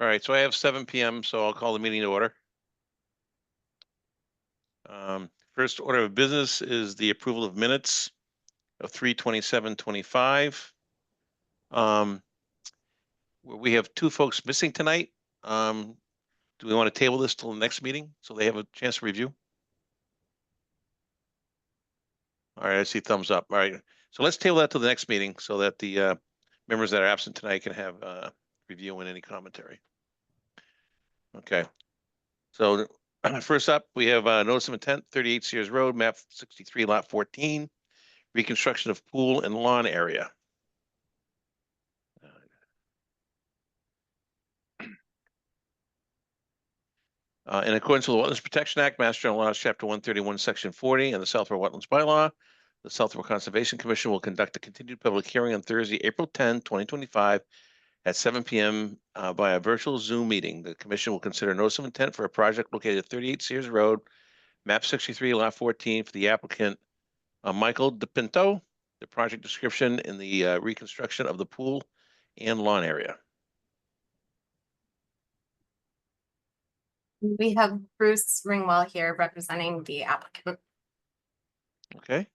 All right, so I have 7 PM, so I'll call the meeting to order. First order of business is the approval of minutes of 3/27/25. We have 2 folks missing tonight. Do we want to table this till the next meeting so they have a chance to review? All right, I see thumbs up. All right, so let's table that till the next meeting so that the members that are absent tonight can have review and any commentary. Okay, so first up, we have notice of intent, 38 Sears Road, map 63, lot 14, reconstruction of pool and lawn area. In accordance with the Wetlands Protection Act, Mass General Laws, Chapter 131, Section 40, and the Southborough Wetlands Bylaw, the Southborough Conservation Commission will conduct a continued public hearing on Thursday, April 10, 2025, at 7 p.m. By a virtual Zoom meeting. The commission will consider notice of intent for a project located at 38 Sears Road, map 63, lot 14, for the applicant Michael DePinto. The project description in the reconstruction of the pool and lawn area. We have Bruce Ringwell here representing the applicant. Okay.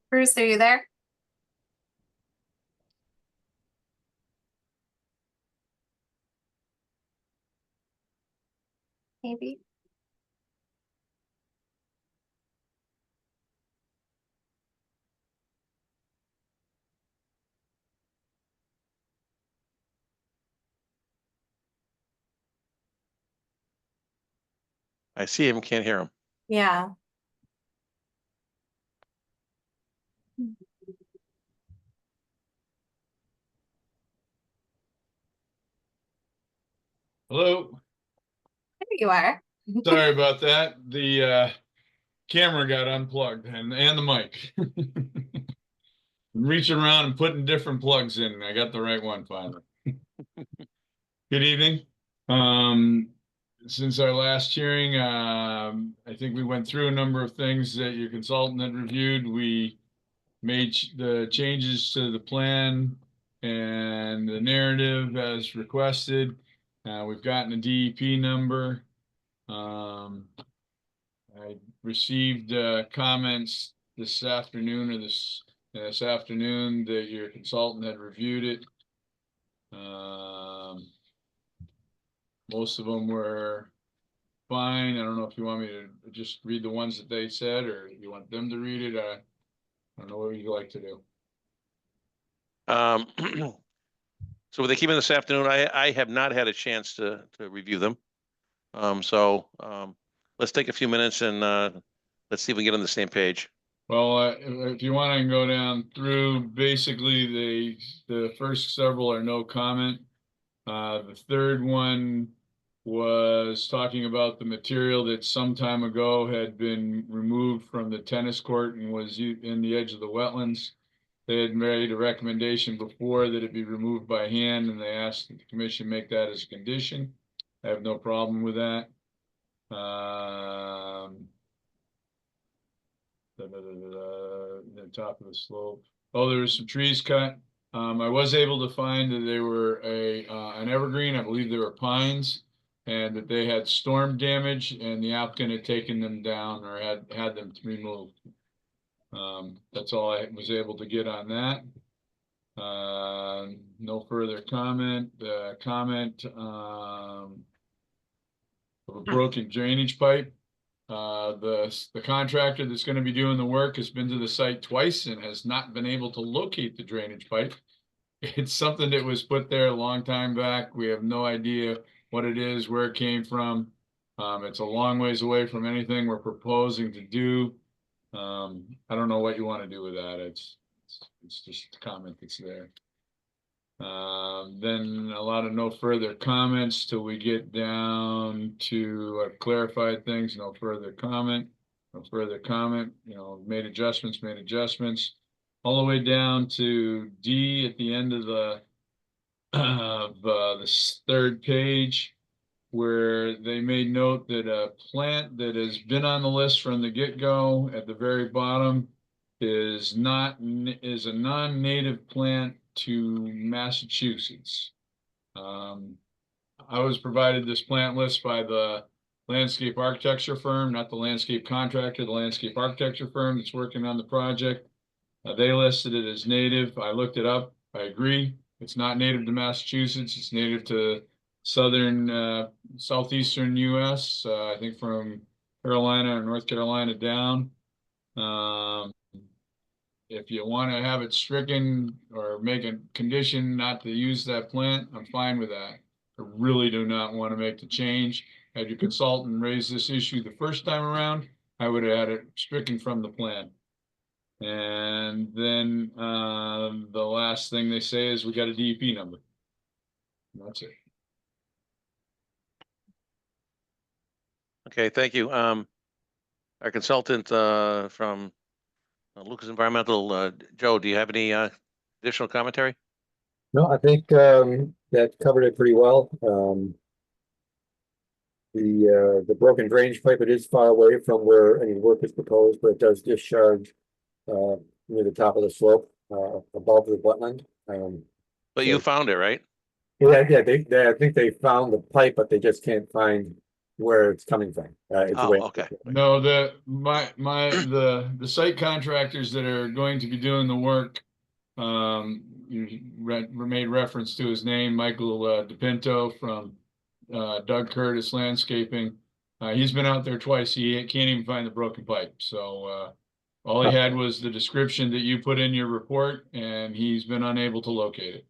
Bruce, are you there? Maybe. I see him, can't hear him. Yeah. Hello. There you are. Sorry about that. The camera got unplugged and the mic. I'm reaching around and putting different plugs in. I got the right one finally. Good evening. Since our last hearing, I think we went through a number of things that your consultant had reviewed. We made the changes to the plan and the narrative as requested. We've gotten a DEP number. I received comments this afternoon or this afternoon that your consultant had reviewed it. Most of them were fine. I don't know if you want me to just read the ones that they said or you want them to read it. I don't know what you'd like to do. So they came in this afternoon. I have not had a chance to review them. Let's take a few minutes and let's see if we can get on the same page. Well, if you want to go down through, basically the first several are no comment. The third one was talking about the material that some time ago had been removed from the tennis court and was in the edge of the wetlands. They had made a recommendation before that it be removed by hand, and they asked that the commission make that as a condition. I have no problem with that. The top of the slope. Oh, there was some trees cut. I was able to find that they were an evergreen. I believe they were pines, and that they had storm damage, and the applicant had taken them down or had them removed. That's all I was able to get on that. No further comment. Comment of a broken drainage pipe. The contractor that's going to be doing the work has been to the site twice and has not been able to locate the drainage pipe. It's something that was put there a long time back. We have no idea what it is, where it came from. It's a long ways away from anything we're proposing to do. I don't know what you want to do with that. It's just a comment that's there. Then a lot of no further comments till we get down to clarified things. No further comment. No further comment. You know, made adjustments. All the way down to D at the end of the third page, where they made note that a plant that has been on the list from the get-go at the very bottom is a non-native plant to Massachusetts. I was provided this plant list by the landscape architecture firm, not the landscape contractor, the landscape architecture firm that's working on the project. They listed it as native. I looked it up. I agree. It's not native to Massachusetts. It's native to southern, southeastern US. I think from Carolina or North Carolina down. If you want to have it stricken or make a condition not to use that plant, I'm fine with that. I really do not want to make the change. Had your consultant raise this issue the first time around, I would have had it stricken from the plan. And then the last thing they say is we got a DEP number. And that's it. Okay, thank you. Our consultant from Lucas Environmental, Joe, do you have any additional commentary? No, I think that covered it pretty well. The broken drainage pipe, it is far away from where any work is proposed, but it does discharge near the top of the slope above the wetland. But you So- found it, right? Yeah, they I think they found the pipe, but they just can't find where it's coming from. It's Oh, way- okay. No, the site contractors that are going to be doing the work, you made reference to his name, Michael DePinto from Doug Curtis Landscaping. He's been out there twice. He can't even find the broken pipe. So all he had was the description that you put in your report, and he's been unable to locate it.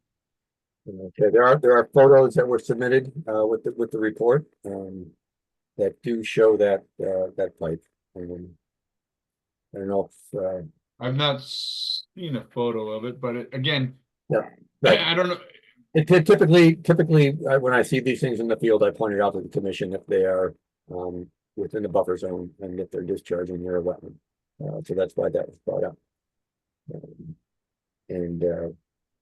Okay, there are photos that were submitted with the report that do show that that pipe. I don't know if I've not seen a photo of it, but again, Yeah, right. I don't know. typically when I see these things in the field, I point it out to the commission if they are within the buffer zone and if they're discharging near a wetland. So that's why that was brought up.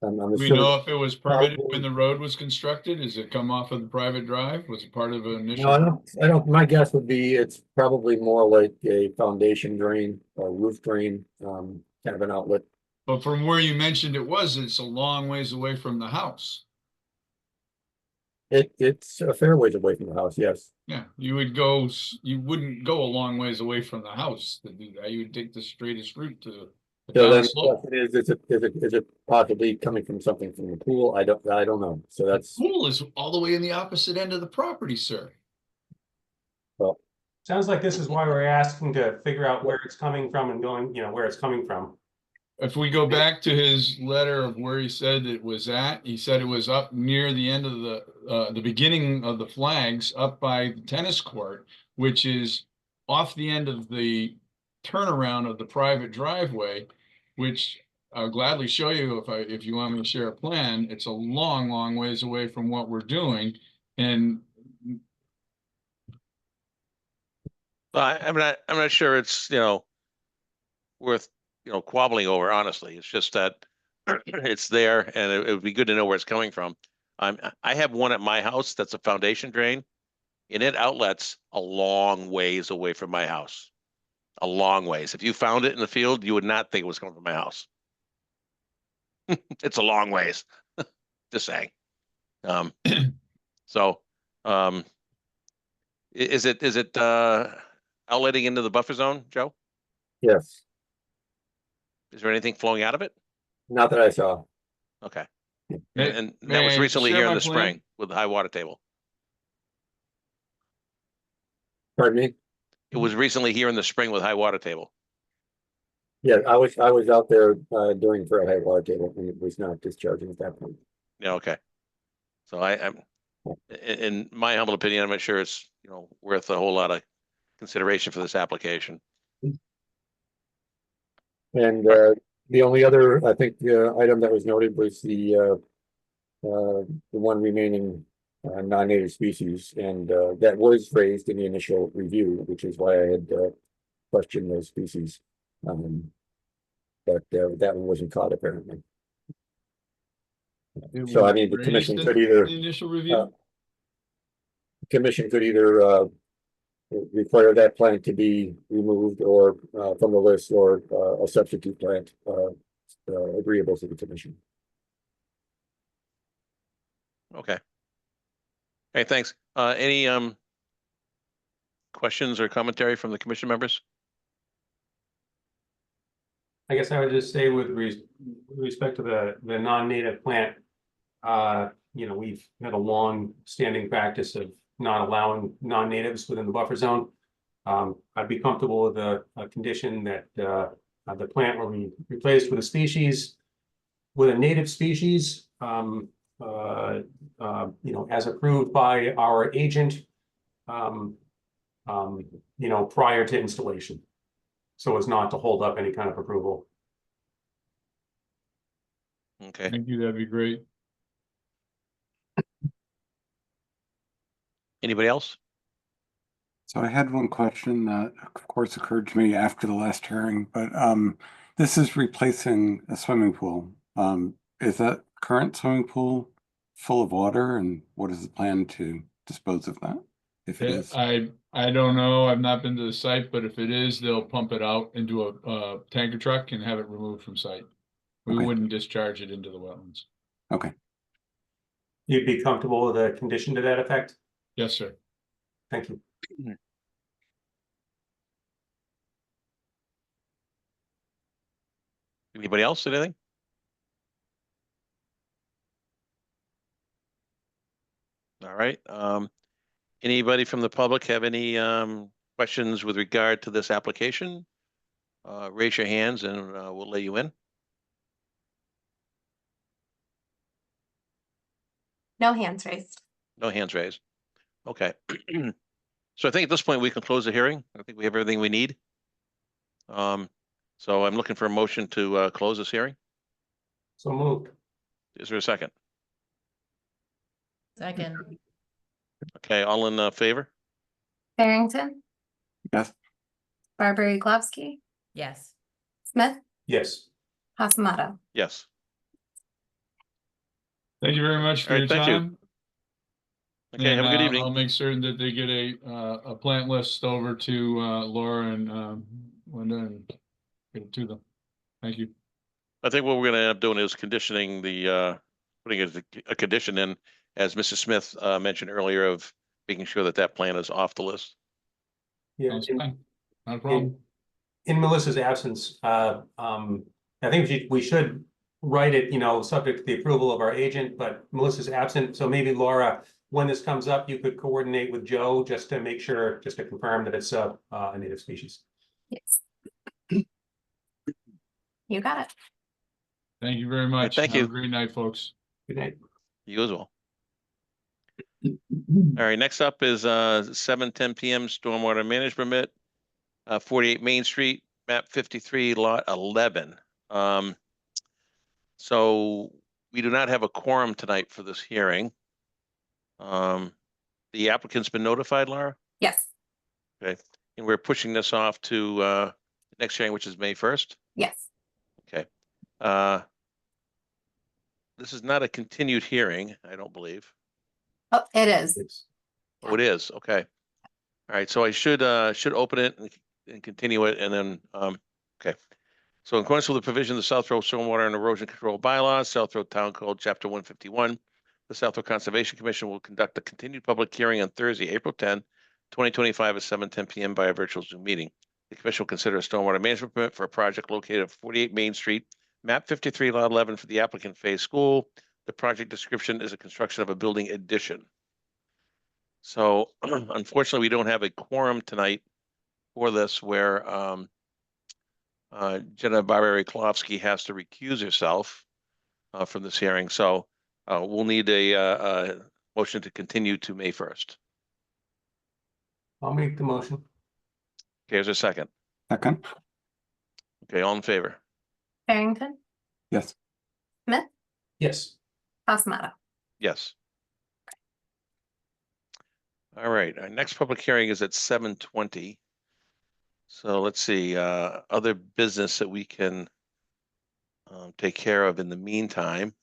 I'm Do we assuming. know if it was permitted when the road was constructed? Does it come off of the private drive? Was it part of an initial? No, I don't, my guess would be it's probably more like a foundation drain or roof drain, kind of an outlet. But from where you mentioned it's a long ways away from the house. It's a fair ways away from the house, yes. Yeah, you wouldn't go a long ways away from the house to do that. You would take the straightest route to the So then down the slope. question is it possibly coming from something from the pool? I don't know. So that's, Pool is all the way in the opposite end of the property, sir. well, Sounds like this is why we're asking to figure out where it's coming from and going, where it's coming from. If we go back to his letter of where he said it was at, he said it was up near the end of the beginning of the flags up by the tennis court, which is off the end of the turnaround of the private driveway, which I'll gladly show you if you want me to share a plan. It's a long, long ways away from what we're doing. And I'm not sure it's, worth, quabbling over, honestly. It's just that it's there and it would be good to know where it's coming from. I have one at my house that's a foundation drain and it outlets a long ways away from my house. A long ways. If you found it in the field, you would not think it was coming from my house. It's a long ways. Just saying. So, is it outletting into the buffer zone, Joe? yes, Is there anything flowing out of it? not that I saw. Okay. May- And that may was I recently share here in my the plan? spring with the high water table. Pardon me? It was recently here in the spring with high water table. Yeah, I was out there doing for a high water table and it was not discharging at that point. Yeah, okay. So I'm, in my humble opinion, I'm not sure it's, worth a whole lot of consideration for this application. And the only other, I think, item that was noted was the one remaining non-native species, and that was raised in the initial review, which is why I had questioned those species. But that one wasn't caught apparently. it So, I was mean, the commission raised could in either- the initial review. Commission could either require that plant to be removed or from the list, or a substitute plant agreeable to the commission. Okay. Hey, thanks. Any questions or commentary from the commission members? I guess I would just say with respect to the non-native plant, you know, we've had a long standing practice of not allowing non-natives within the buffer zone. I'd be comfortable with a condition that the plant will be replaced with a species, with a native species, you know, as approved by our agent, you know, prior to installation, so as not to hold up any kind of approval. Okay. Thank you, that'd be great. Anybody else? So I had one question that of course occurred to me after the last hearing, but this is replacing a swimming pool. Is that current swimming pool full of water, and what is the plan to dispose of that? If it is, I don't know. I've not been to the site, but if it is, they'll pump it out into a tanker truck and have it removed from site. We Okay. wouldn't discharge it into the wetlands. okay. You'd be comfortable with a condition to that effect? Yes, sir. Thank you. Anybody else? Anything? All right. Anybody from the public have any questions with regard to this application? Raise your hands and we'll let you in. No hands raised. No hands raised. Okay. So I think at this point we can close the hearing. I think we have everything we need. So I'm looking for a motion to close this hearing. So moved. Is there a second? Second, Okay, all in favor? Barrington, Yes. Barbary Glavsky, yes. Smith, Yes. Hasamato. Yes. Thank you very much for All your right, thank you. time. Okay, have a good And, evening. I'll make certain that they get a plant list over to Laura and Linda and get it to them. Thank you. I think what we're gonna end up doing is conditioning the, putting a condition in, as Mrs. Smith mentioned earlier, of making sure that that plan is off the list. Yeah. Sounds fine. Not a problem. In Melissa's absence, I think we should write it, you know, subject to the approval of our agent, but Melissa's absent, so maybe Laura, when this comes up, you could coordinate with Joe just to make sure, just to confirm that it's a native species. Yes. You got it. Thank you very much. thank Have you. a great night, folks. Good night. You as well. All right, next up is 7:10 PM stormwater management permit, 48 Main Street, map 53, lot 11. So we do not have a quorum tonight for this hearing. The applicant's been notified, Laura? Yes, Okay, and we're pushing this off to next hearing, which is May 1st. yes. Okay. This is not a continued hearing, I don't believe. Oh, it is. It's- Oh, it is, okay. All right, so I should open it and continue it, and then, okay. So in accordance with the provision of the South Road Stormwater and Erosion Control Bylaws, South Road Town Code, Chapter 151, the South Road Conservation Commission will conduct a continued public hearing on Thursday, April 10, 2025 at 7:10 PM by a virtual Zoom meeting. The commission will consider a stormwater management permit for a project located at 48 Main Street, map 53, lot 11 for the applicant Fay School. The project description is a construction of a building addition. So unfortunately, we don't have a quorum tonight for this, where Jenna Barbary Klofsky has to recuse herself from this hearing. So we'll need a motion to continue to May 1st. I'll make the motion. Okay, here's a second. Second. Okay, all in favor? Barrington, Yes. Smith, Yes. Hasamato. Yes. All right, our next public hearing is at 7:20. So let's see, other business that we can take care of in the meantime.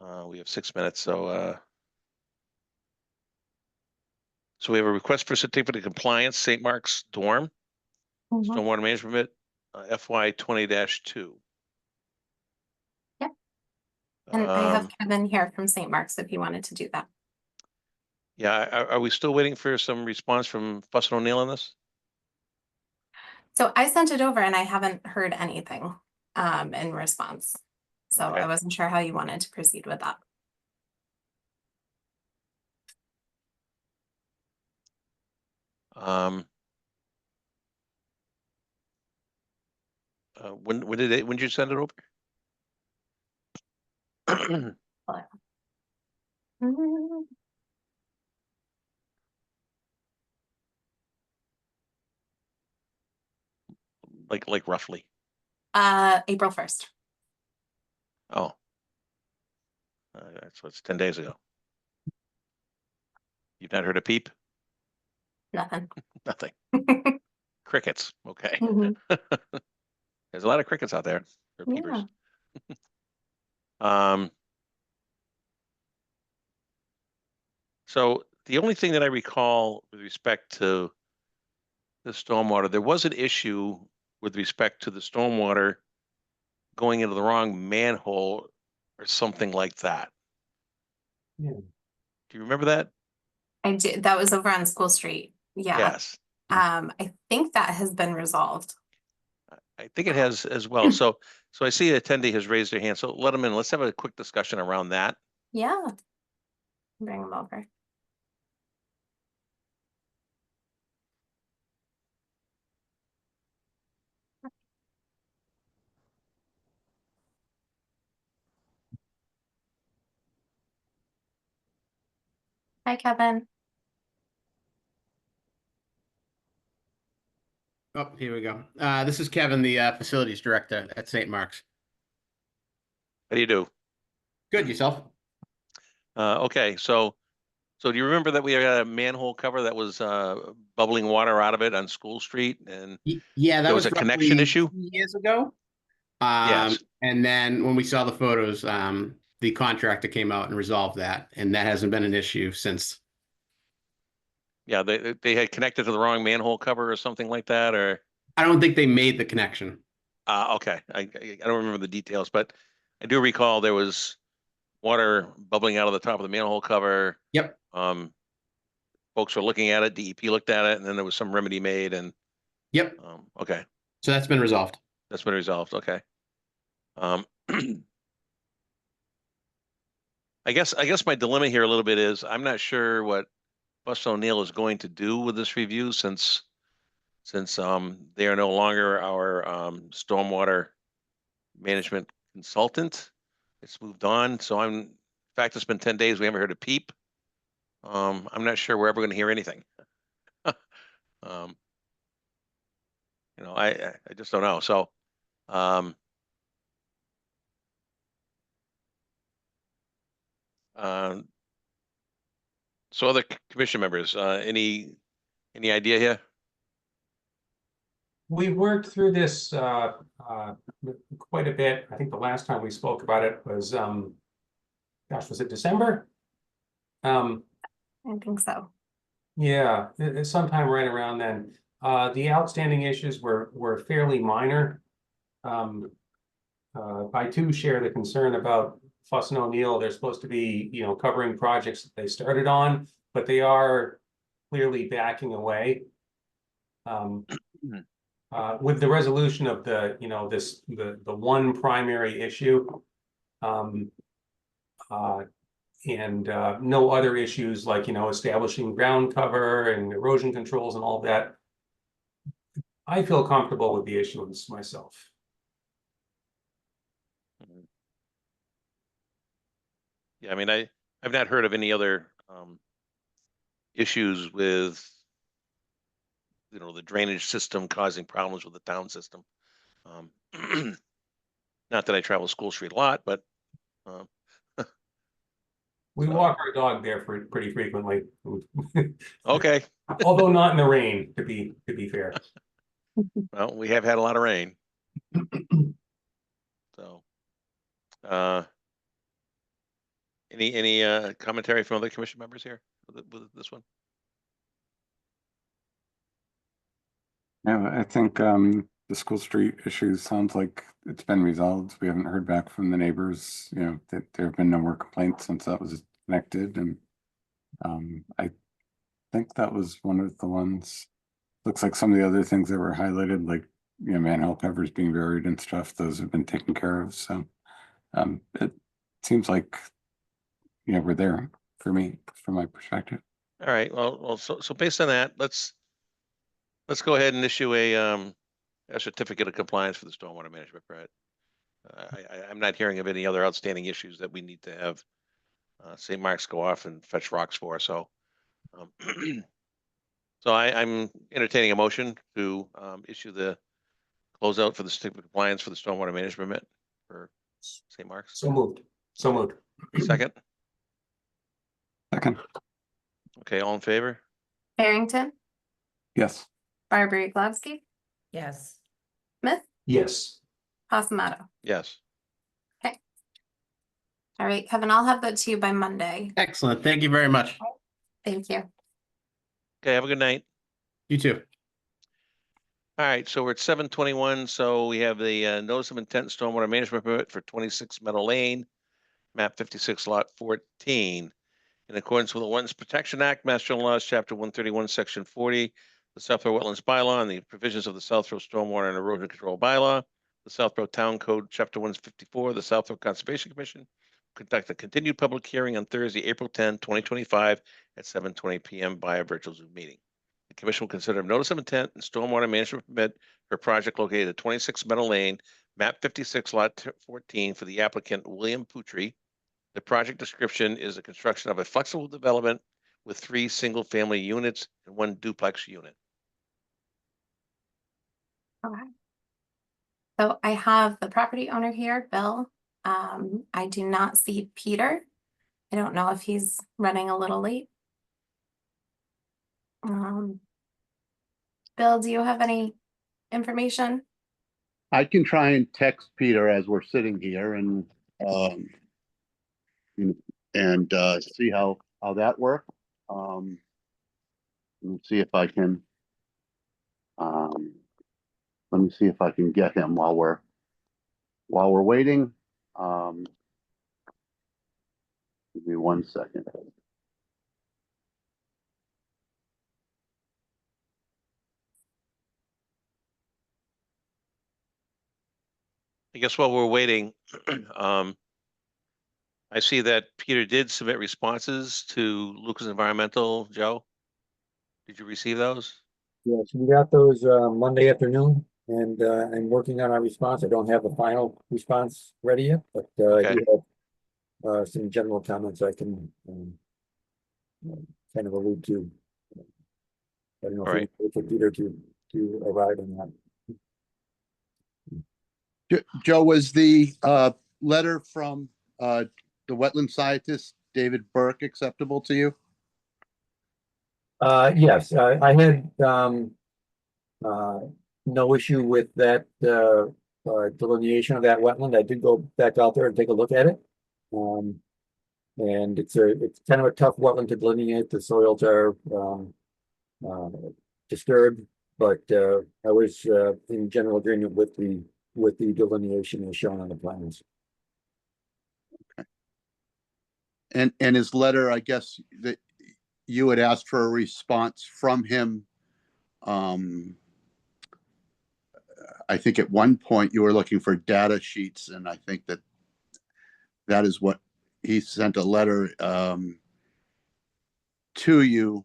We have 6 minutes, so So we have a request for certificate of compliance, St. Mark's dorm, Mhm. stormwater management permit, FY 20-2. Yep. And I have Um, Kevin here from St. Mark's if you wanted to do that. yeah, are we still waiting for some response from Fuss and O'Neill on this? So I sent it over and I haven't heard anything in response. So Okay. I wasn't sure how you wanted to proceed with that. Um, when did you send it over? Mhm. Like roughly. April 1st. Oh. That's what's 10 days ago. You've not heard a peep? Nothing. Nothing. Crickets. Okay. Mhm. There's a lot of crickets out there. Or peepers. Yeah. So the only thing that I recall with respect to the stormwater, there was an issue with respect to the stormwater going into the wrong manhole or something like that. Yeah. Do you remember that? I did. That was over on School Street. Yeah. Yes. I think that has been resolved. I think it has as well. So I see an attendee has raised their hand. So let them in. Let's have a quick discussion around that. Yeah. Bring them over. Hi, Kevin. Oh, here we go. This is Kevin, the facilities director at St. Mark's. How do you do? Good, yourself? Okay, so do you remember that we had a manhole cover that was bubbling water out of it on School Street, and Yeah, that there was a connection roughly issue? 2 years ago. Yes. And then when we saw the photos, the contractor came out and resolved that, and that hasn't been an issue since. Yeah, they had connected to the wrong manhole cover or something like that, or I don't think they made the connection. okay, I don't remember the details, but I do recall there was water bubbling out of the top of the manhole cover. Yep. Folks were looking at it, DEP looked at it, and then there was some remedy made, and Yep. okay, So that's been resolved. that's been resolved. Okay. I guess my dilemma here a little bit is I'm not sure what Fuss O'Neill is going to do with this review since they are no longer our stormwater management consultant. It's moved on. So in fact, it's been 10 days. We haven't heard a peep. I'm not sure we're ever going to hear anything. Um, I just don't know. So, um, so other commission members, any idea here? We worked through this quite a bit. I think the last time we spoke about it was gosh, was it December? I think so. Yeah, it's sometime right around then. The outstanding issues were fairly minor. I too share the concern about Fuss and O'Neill. They're supposed to be, covering projects that they started on, but they are clearly backing away. With the resolution of the one primary issue, and no other issues like, establishing ground cover and erosion controls and all that, I feel comfortable with the issuance myself. Yeah, I mean, I've not heard of any other issues with the drainage system causing problems with the town system. Not that I travel School Street a lot, but We so. walk our dog there pretty frequently. Okay, Although not in the rain, to be fair. well, we have had a lot of rain. So, any commentary from other commission members here with this one? Yeah, I think the school street issue sounds like it's been resolved. We haven't heard back from the neighbors, you know, that there have been no more complaints since that was connected, and I think that was one of the ones. Looks like some of the other things that were highlighted, like, you know, manhole covers being buried and stuff, those have been taken care of, so it seems like, you know, we're there for me, from my perspective. All right, well, so based on that, let's go ahead and issue a certificate of compliance for the stormwater management permit. I'm not hearing of any other outstanding issues that we need to have St. Mark's go off and fetch rocks for, so. So I'm entertaining a motion to issue the closeout for the certificate of compliance for the stormwater management permit for St. Mark's. So moved. So moved. Second, Second, okay, all in favor? Barrington, yes. Barber, Glavsky, Yes. Smith, Yes. Pasamato. Yes. All right, Kevin, I'll have that to you by Monday. Excellent. Thank you very much. Thank you. Okay, have a good night. You too. All right, so we're at 7:21, so we have the notice of intent stormwater management permit for 26 Meadow Lane, map 56 lot 14. In accordance with the Wetlands Protection Act, Mass General Laws, Chapter 131, Section 40, the Southborough Wetlands Bylaw, and the provisions of the Southborough Stormwater and Erosion Control Bylaw, the Southborough Town Code, Chapter 154, the Southborough Conservation Commission conduct a continued public hearing on Thursday, April 10, 2025 at 7:20 p.m. by a virtual Zoom meeting. The commission will consider a notice of intent and stormwater management permit for a project located at 26 Meadow Lane, map 56 lot 14 for the applicant William Putri. The project description is the construction of a flexible development with 3 single-family units and 1 duplex unit. Okay. So I have the property owner here, Bill. I do not see Peter. I don't know if he's running a little late. Bill, do you have any information? I can try and text Peter as we're sitting here and see how that works. And see if I can let me see if I can get him while we're waiting. Give me 1 second. I guess while we're waiting, I see that Peter did submit responses to Lucas Environmental. Joe, did you receive those? Yes, we got those Monday afternoon, and I'm working on our response. I don't have the final response ready yet, but I Okay. do have some general comments I can kind of allude to. I don't know All right. if we wait for Peter to arrive on that. Joe, was the letter from the wetland scientist, David Burke, acceptable to you? Yes, I had no issue with that delineation of that wetland. I did go back out there and take a look at it. And it's kind of a tough wetland to delineate. The soils are disturbed, but I was in general agreement with the delineation as shown on the plans. And his letter, I guess that you had asked for a response from him. I think at one point you were looking for data sheets, and I think that is what he sent a letter to you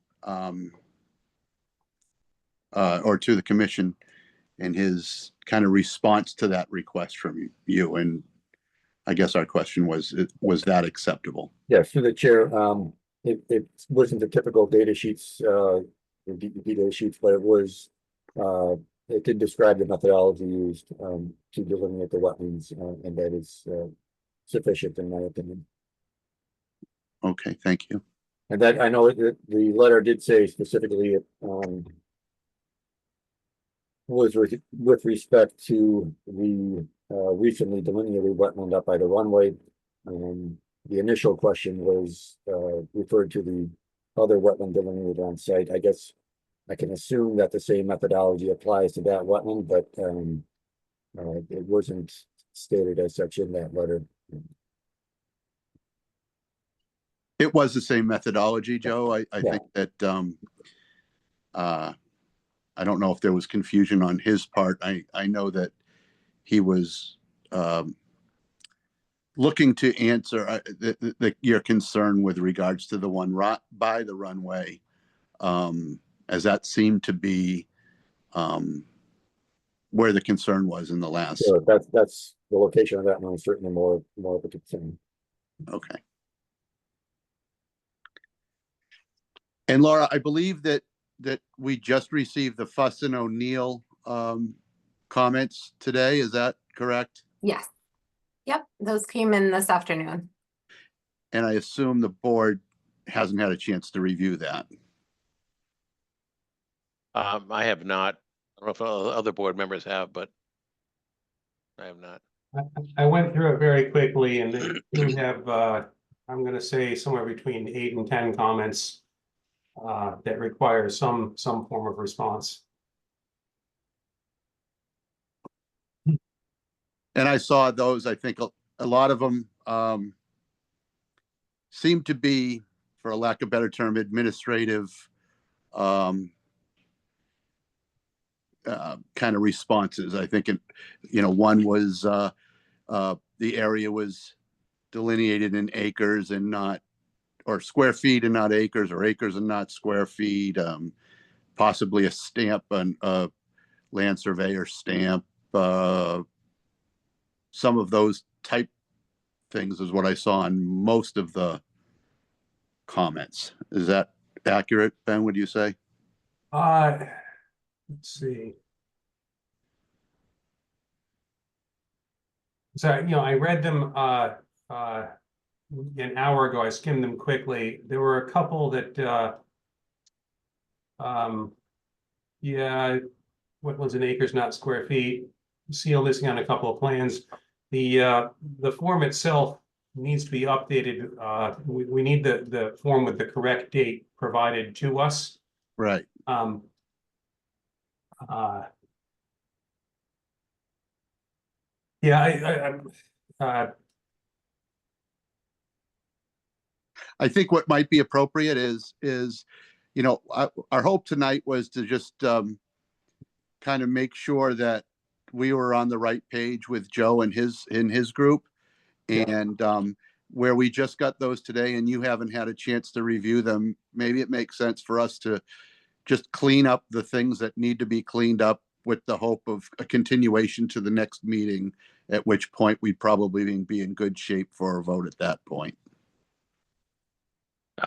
or to the commission in his kind of response to that request from you. And I guess our question was that acceptable? Yes, through the chair, it wasn't the typical data sheets, data sheets, but it was, it did describe the methodology used to delineate the wetlands, and that is sufficient in my opinion. Okay, thank you. And that, I know that the letter did say specifically, was with respect to the recently delineated wetland up by the runway. The initial question was referred to the other wetland delineated on site. I guess I can assume that the same methodology applies to that wetland, but it wasn't stated as such in that letter. It was the same methodology, Joe. I Yeah. think that, I don't know if there was confusion on his part. I know that he was, looking to answer your concern with regards to the one by the runway, as that seemed to be, where the concern was in the last. So that's the location of that one is certainly more of a concern. Okay. And Laura, I believe that we just received the Fuss and O'Neill comments today. Is that correct? Yes. Yep, those came in this afternoon. And I assume the board hasn't had a chance to review that. I have not. I don't know if other board members have, but I have not. I went through it very quickly and they do have, I'm gonna say somewhere between 8 and 10 comments that require some form of response. And I saw those, I think a lot of them seem to be, for a lack of a better term, administrative kind of responses. I think, one was the area was delineated in acres and not, or square feet and not acres, or acres and not square feet, possibly a stamp, a land surveyor stamp, some of those type things is what I saw in most of the comments. Is that accurate, Ben, would you say? Let's see. So, I read them an hour ago. I skimmed them quickly. There were a couple that yeah, wetlands in acres, not square feet. Seal listing on a couple of plans. The form itself needs to be updated. We need the form with the correct date provided to us. Right. Yeah, I think what might be appropriate is our hope tonight was to just kind of make sure that we were on the right page with Joe and his group. And where we just got those today and you haven't had a chance to review them, maybe it makes sense for us to just clean up the things that need to be cleaned up with the hope of a continuation to the next meeting, at which point we'd probably be in good shape for a vote at that point.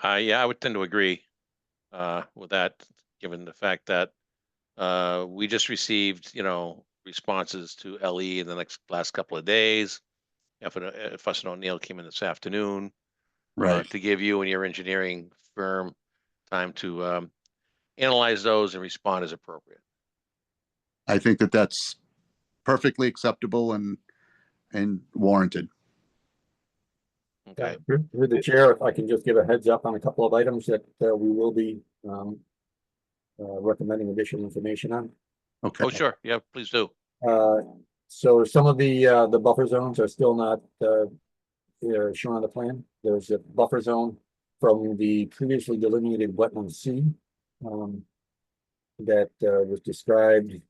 Yeah, I would tend to agree with that, given the fact that we just received, responses to LE in the last couple of days. Fuss and O'Neill came in this afternoon, Right. to give you and your engineering firm time to analyze those and respond as appropriate. I think that that's perfectly acceptable and warranted. Okay. Through the chair, if I can just give a heads up on a couple of items that we will be recommending additional information on. Okay. Oh, sure. Yeah, please do. So some of the buffer zones are still not shown on the plan. There's a buffer zone from the previously delineated wetland C that was described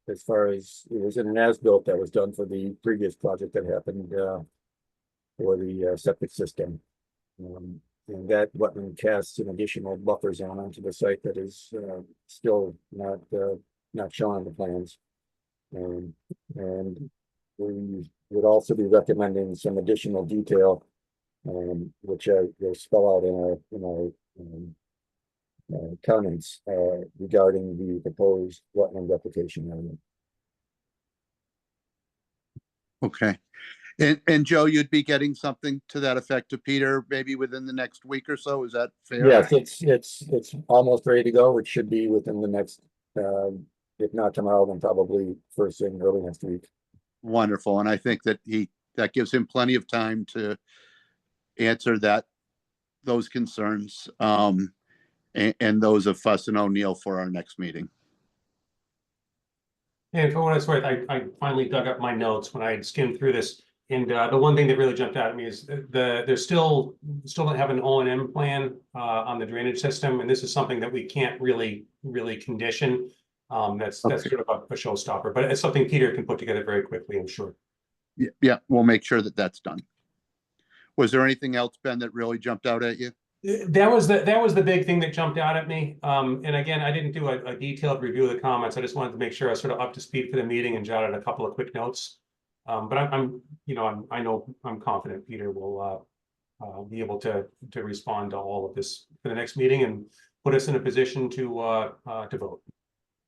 as far as it was in an as-built that was done for the previous project that happened for the septic system. And that wetland casts an additional buffer zone onto the site that is still not shown on the plans. And we would also be recommending some additional detail, which I will spell out in our comments regarding the proposed wetland replication area. Okay. And Joe, you'd be getting something to that effect to Peter maybe within the next week or so. Is that fair? Yes, it's almost ready to go. It should be within the next, if not tomorrow, then probably first thing early next week. Wonderful. And I think that that gives him plenty of time to answer those concerns. and those of Fuss and O'Neill for our next meeting. And for what it's worth, I finally dug up my notes when I had skimmed through this. And the one thing that really jumped out at me is there's still don't have an O&M plan on the drainage system. And this is something that we can't really condition. That's sort of a showstopper, but it's something Peter can put together very quickly, I'm sure. Yeah, we'll make sure that that's done. Was there anything else, Ben, that really jumped out at you? That was the big thing that jumped out at me. And again, I didn't do a detailed review of the comments. I just wanted to make sure I was sort of up to speed for the meeting and jotted a couple of quick notes. But I'm confident Peter will be able to respond to all of this for the next meeting and put us in a position to vote.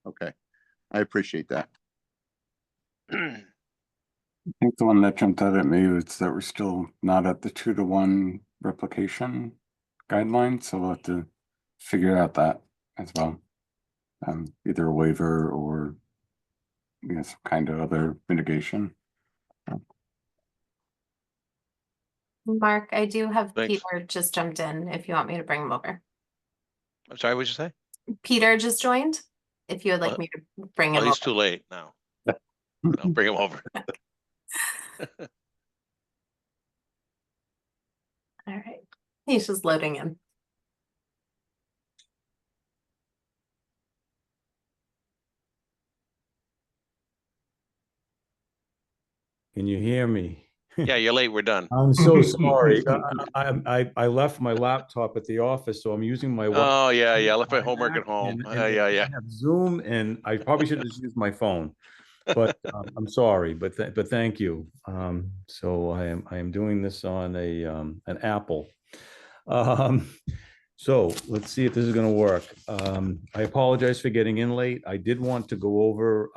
Okay, I appreciate that. I think the one that jumped out at me was that we're still not at the 2-to-1 replication guideline, so we'll have to figure out that as well. Either a waiver or some kind of other mitigation. Mark, I do have Thanks. Peter just jumped in if you want me to bring him over. I'm sorry, what'd you say? Peter just joined. If you would like me to bring Oh, him he's over. too late now. I'll bring him over. All right. He's just loading in. Can you hear me? Yeah, you're late. We're done. I'm so sorry. I left my laptop at the office, so I'm using my. Oh, yeah. I left my homework at home. Yeah. I have Zoom, and I probably should have just used my phone, but I'm sorry. But thank you. So I am doing this on an Apple. So let's see if this is going to work. I apologize for getting in late. I did want to go over,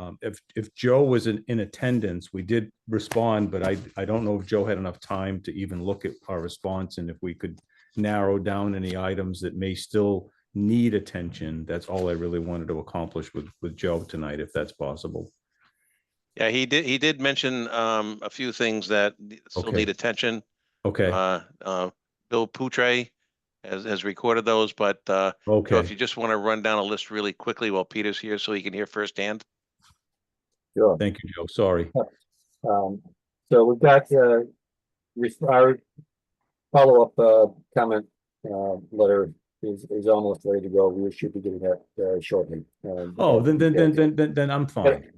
if Joe was in attendance, we did respond, but I don't know if Joe had enough time to even look at our response and if we could narrow down any items that may still need attention. That's all I really wanted to accomplish with Joe tonight, if that's possible. Yeah, he did mention a few things that still Okay. need attention. Okay, Bill Poutre has recorded those, but so okay. if you just want to run down a list really quickly while Peter's here so he can hear firsthand. Sure. Thank you, Joe. Sorry. So we've got, our follow-up, comment, letter is almost ready to go. We should be getting that, shortly. Oh, then I'm fine.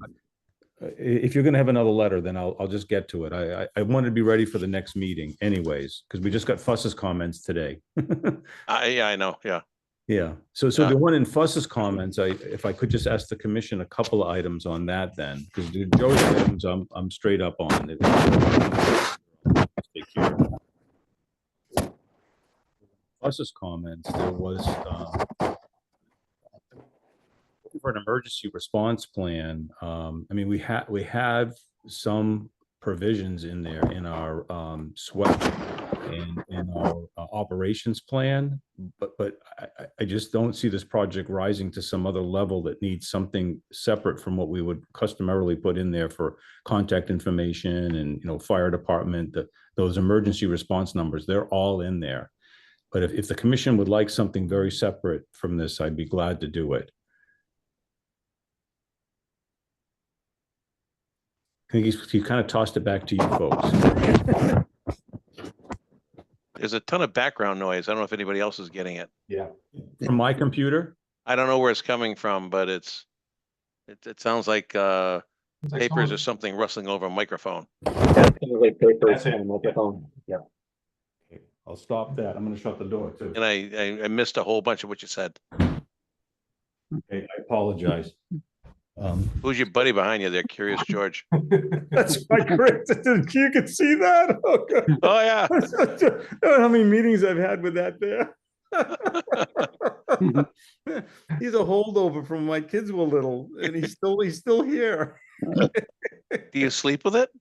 If you're gonna have another letter, then I'll just get to it. I wanted to be ready for the next meeting anyways, because we just got Fuss's comments today. Yeah, I know. Yeah. Yeah, so the one in Fuss's comments, if I could just ask the commission a couple of items on that then, because the Joe's items I'm straight up on. Fuss's comments, there was for an emergency response plan. I mean, we have some provisions in there in our SWEP and in our operations plan, but I just don't see this project rising to some other level that needs something separate from what we would customarily put in there for contact information and fire department. Those emergency response numbers, they're all in there. But if the commission would like something very separate from this, I'd be glad to do it. I think he kind of tossed it back to you folks. There's a ton of background noise. I don't know if anybody else is getting it. Yeah. From my computer? I don't know where it's coming from, but it sounds like papers or something rustling over a microphone. That's like papers That's it. and microphone. Yeah. Okay, I'll stop that. I'm going to shut the door too. And I missed a whole bunch of what you said. Okay, I apologize. Who's your buddy behind you there? Curious George. That's my great. You can see that. Oh, God. Oh yeah. I don't know how many meetings I've had with that there. He's a holdover from when my kids were little, and he's still here. Do you sleep with it?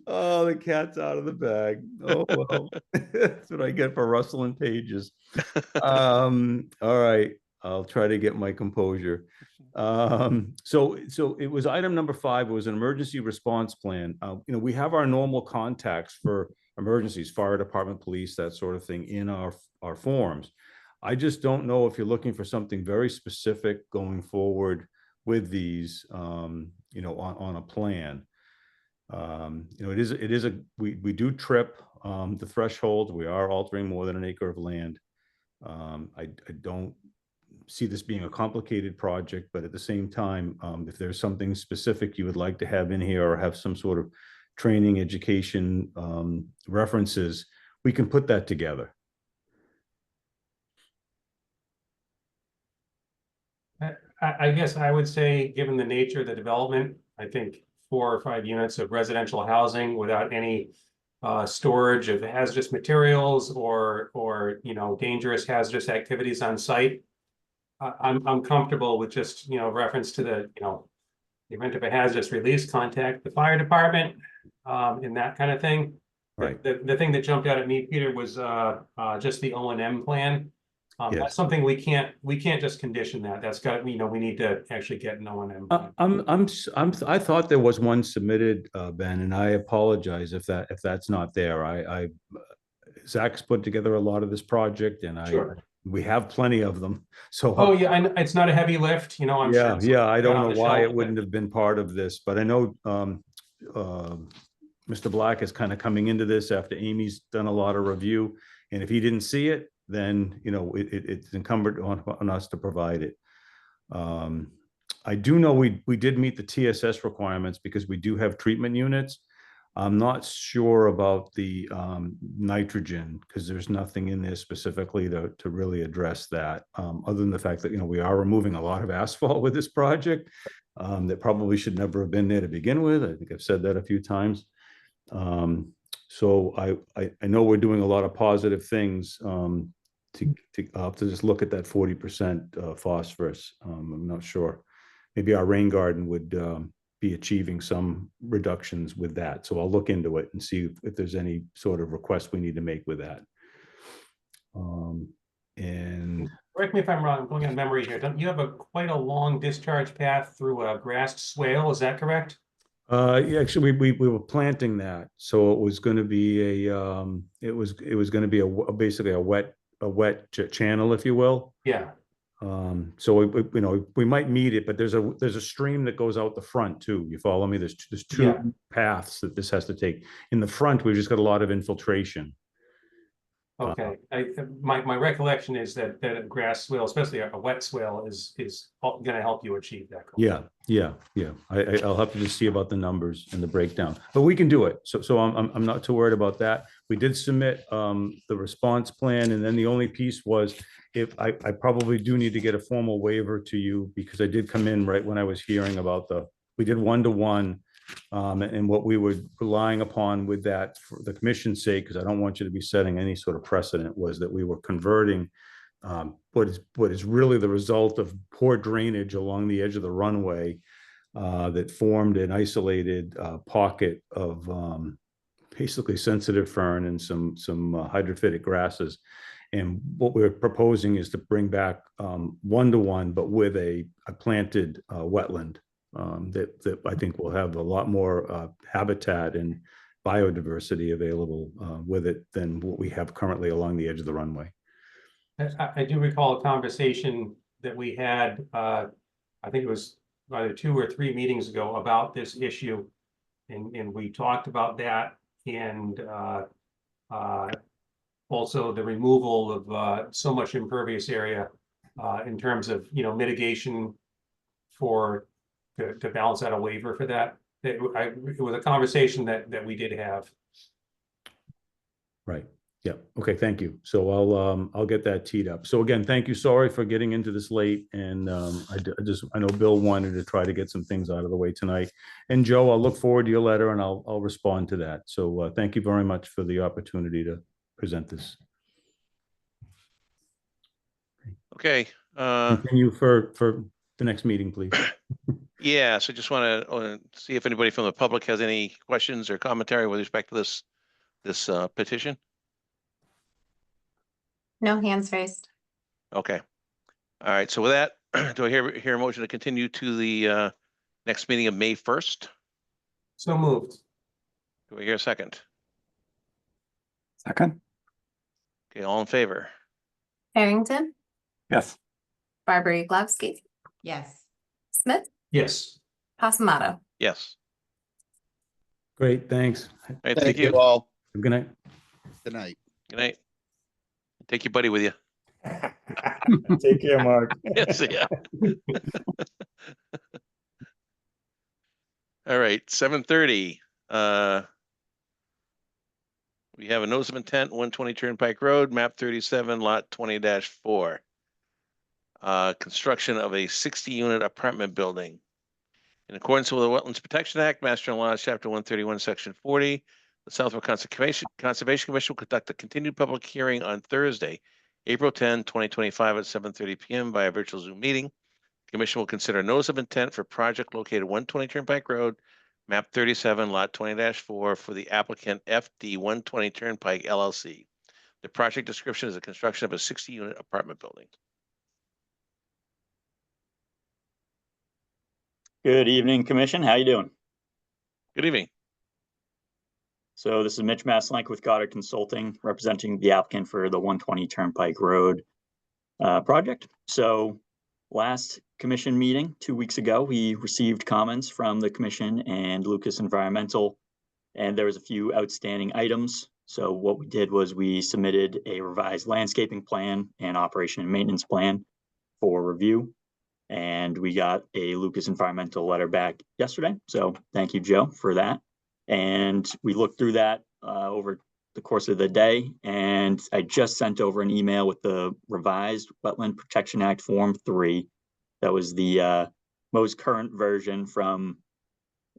Oh, the cat's out of the bag. Oh, well. That's what I get for rustling pages. All right, I'll try to get my composure. So it was item number 5. It was an emergency response plan. We have our normal contacts for emergencies, fire department, police, that sort of thing in our forms. I just don't know if you're looking for something very specific going forward with these, you know, on a plan. You know, we do trip the threshold. We are altering more than an acre of land. I don't see this being a complicated project, but at the same time, if there's something specific you would like to have in here or have some sort of training, education, references, we can put that together. I guess I would say, given the nature of the development, I think 4 or 5 units of residential housing without any storage of hazardous materials or you know, dangerous hazardous activities on site. I'm comfortable with just, you know, reference to the, you know, the event of a hazardous release, contact the fire department, and that kind of thing. Right. The thing that jumped out at me, Peter, was just the O&M plan. Yes. That's something we can't just condition that. That's got, you know, we need to actually get an O&M plan. I thought there was one submitted, Ben, and I apologize if that's not there. Zach's put together a lot of this project, and Sure. we have plenty of them. So Oh, yeah, it's not a heavy lift, you know, I'm sure. yeah, I don't on know the why shelf, it wouldn't have been part of this, but I know Mr. Black is kind of coming into this after Amy's done a lot of review, and if he didn't see it, then, you know, it's incumbent on us to provide it. I do know we did meet the TSS requirements because we do have treatment units. I'm not sure about the nitrogen, because there's nothing in there specifically to really address that, other than the fact that, you know, we are removing a lot of asphalt with this project that probably should never have been there to begin with. I think I've said that a few times. So I know we're doing a lot of positive things to just look at that 40% phosphorus. I'm not sure. Maybe our rain garden would be achieving some reductions with that. So I'll look into it and see if there's any sort of request we need to make with that. And correct me if I'm wrong, I'm going on memory here. Don't you have quite a long discharge path through a grassed swale? Is that correct? yeah, actually, we were planting that, so it was going to be it was going to be basically a wet channel, if you will. Yeah. So you know, we might meet it, but there's a stream that goes out the front too. You follow me? There's two Yeah. paths that this has to take. In the front, we've just got a lot of infiltration. Okay. My recollection is that a grass swale, especially a wet swale, is going to help you achieve that goal. Yeah. I'll have to just see about the numbers and the breakdown, but we can do it. So I'm not too worried about that. We did submit the response plan, and then the only piece was, if I probably do need to get a formal waiver to you, because I did come in right when I was hearing about we did 1-to-1. And what we were relying upon with that, for the commission's sake, because I don't want you to be setting any sort of precedent, was that we were converting what is really the result of poor drainage along the edge of the runway that formed an isolated pocket of basically sensitive fern and some hydrophytic grasses. And what we're proposing is to bring back 1-to-1, but with a planted wetland. That I think will have a lot more habitat and biodiversity available with it than what we have currently along the edge of the runway. I do recall a conversation that we had, I think it was either 2 or 3 meetings ago, about this issue. And we talked about that, and also the removal of so much impervious area in terms of, you know, mitigation to balance out a waiver for that. It was a conversation that we did have. Right. Yeah. Okay. Thank you. So I'll get that teed up. So again, thank you. Sorry for getting into this late. And I know Bill wanted to try to get some things out of the way tonight. And Joe, I'll look forward to your letter and I'll respond to that. So thank you very much for the opportunity to present this. Okay. Continue for the next meeting, please. Yeah, so just want to see if anybody from the public has any questions or commentary with respect to this petition. No hands raised. Okay. All right. So with that, do I hear a motion to continue to the next meeting of May 1st? So moved. Do I hear a second? Second, Okay, all in favor? Harrington, yes. Barber Yaglowski, Yes. Smith, Yes. Pasamato. Yes. Great, thanks. All right, thank you. all. Good night. Good night. Good night. Take your buddy with you. Take care, Mark. Yes, yeah. All right, 7:30. We have a notice of intent, 120 Turnpike Road, map 37, lot 20-4. Construction of a 60-unit apartment building. In accordance with the Wetlands Protection Act, Mass General Laws, Chapter 131, Section 40, the Southwick Conservation Commission will conduct a continued public hearing on Thursday, April 10, 2025 at 7:30 PM via virtual Zoom meeting. The commission will consider notice of intent for project located 120 Turnpike Road, map 37, lot 20-4 for the applicant FD 120 Turnpike LLC. The project description is the construction of a 60-unit apartment building. Good evening, Commission. How you doing? Good evening. So this is Mitch Maslank with Goddard Consulting, representing the applicant for the 120 Turnpike Road project. So last commission meeting 2 weeks ago, we received comments from the commission and Lucas Environmental, and there was a few outstanding items. So what we did was we submitted a revised landscaping plan and operation and maintenance plan for review. And we got a Lucas Environmental letter back yesterday. So thank you, Joe, for that. And we looked through that over the course of the day. And I just sent over an email with the revised Wetland Protection Act Form 3. That was the most current version from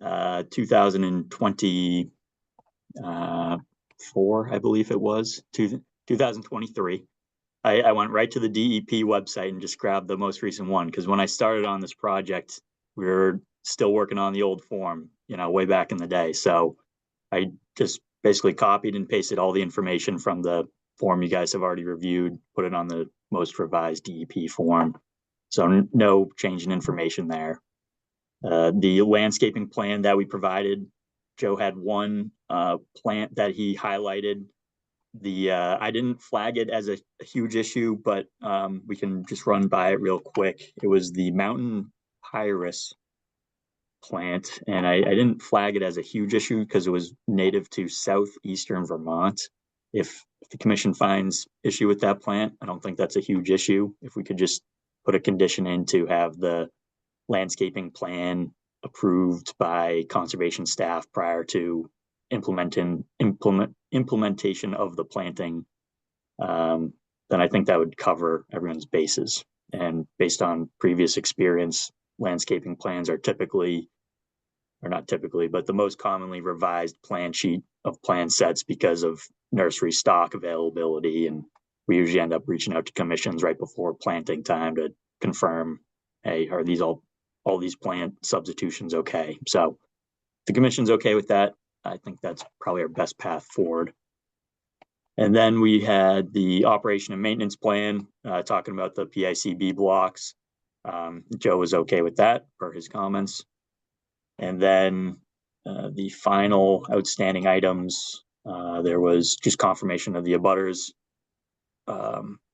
2024, I believe it was, 2023. I went right to the DEP website and just grabbed the most recent one, because when I started on this project, we were still working on the old form, way back in the day. So I just basically copied and pasted all the information from the form you guys have already reviewed, put it on the most revised DEP form. So no change in information there. The landscaping plan that we provided, Joe had one plant that he highlighted. I didn't flag it as a huge issue, but we can just run by it real quick. It was the mountain iris plant, and I didn't flag it as a huge issue because it was native to southeastern Vermont. If the commission finds issue with that plant, I don't think that's a huge issue. If we could just put a condition in to have the landscaping plan approved by conservation staff prior to implementation of the planting, then I think that would cover everyone's bases. And based on previous experience, landscaping plans are typically, or not typically, but the most commonly revised plan sheet of plan sets because of nursery stock availability. And we usually end up reaching out to commissions right before planting time to confirm, hey, are these all these plant substitutions okay? So if the commission's okay with that, I think that's probably our best path forward. And then we had the operation and maintenance plan, talking about the PICB blocks. Joe was okay with that per his comments. And then the final outstanding items, there was just confirmation of the abutters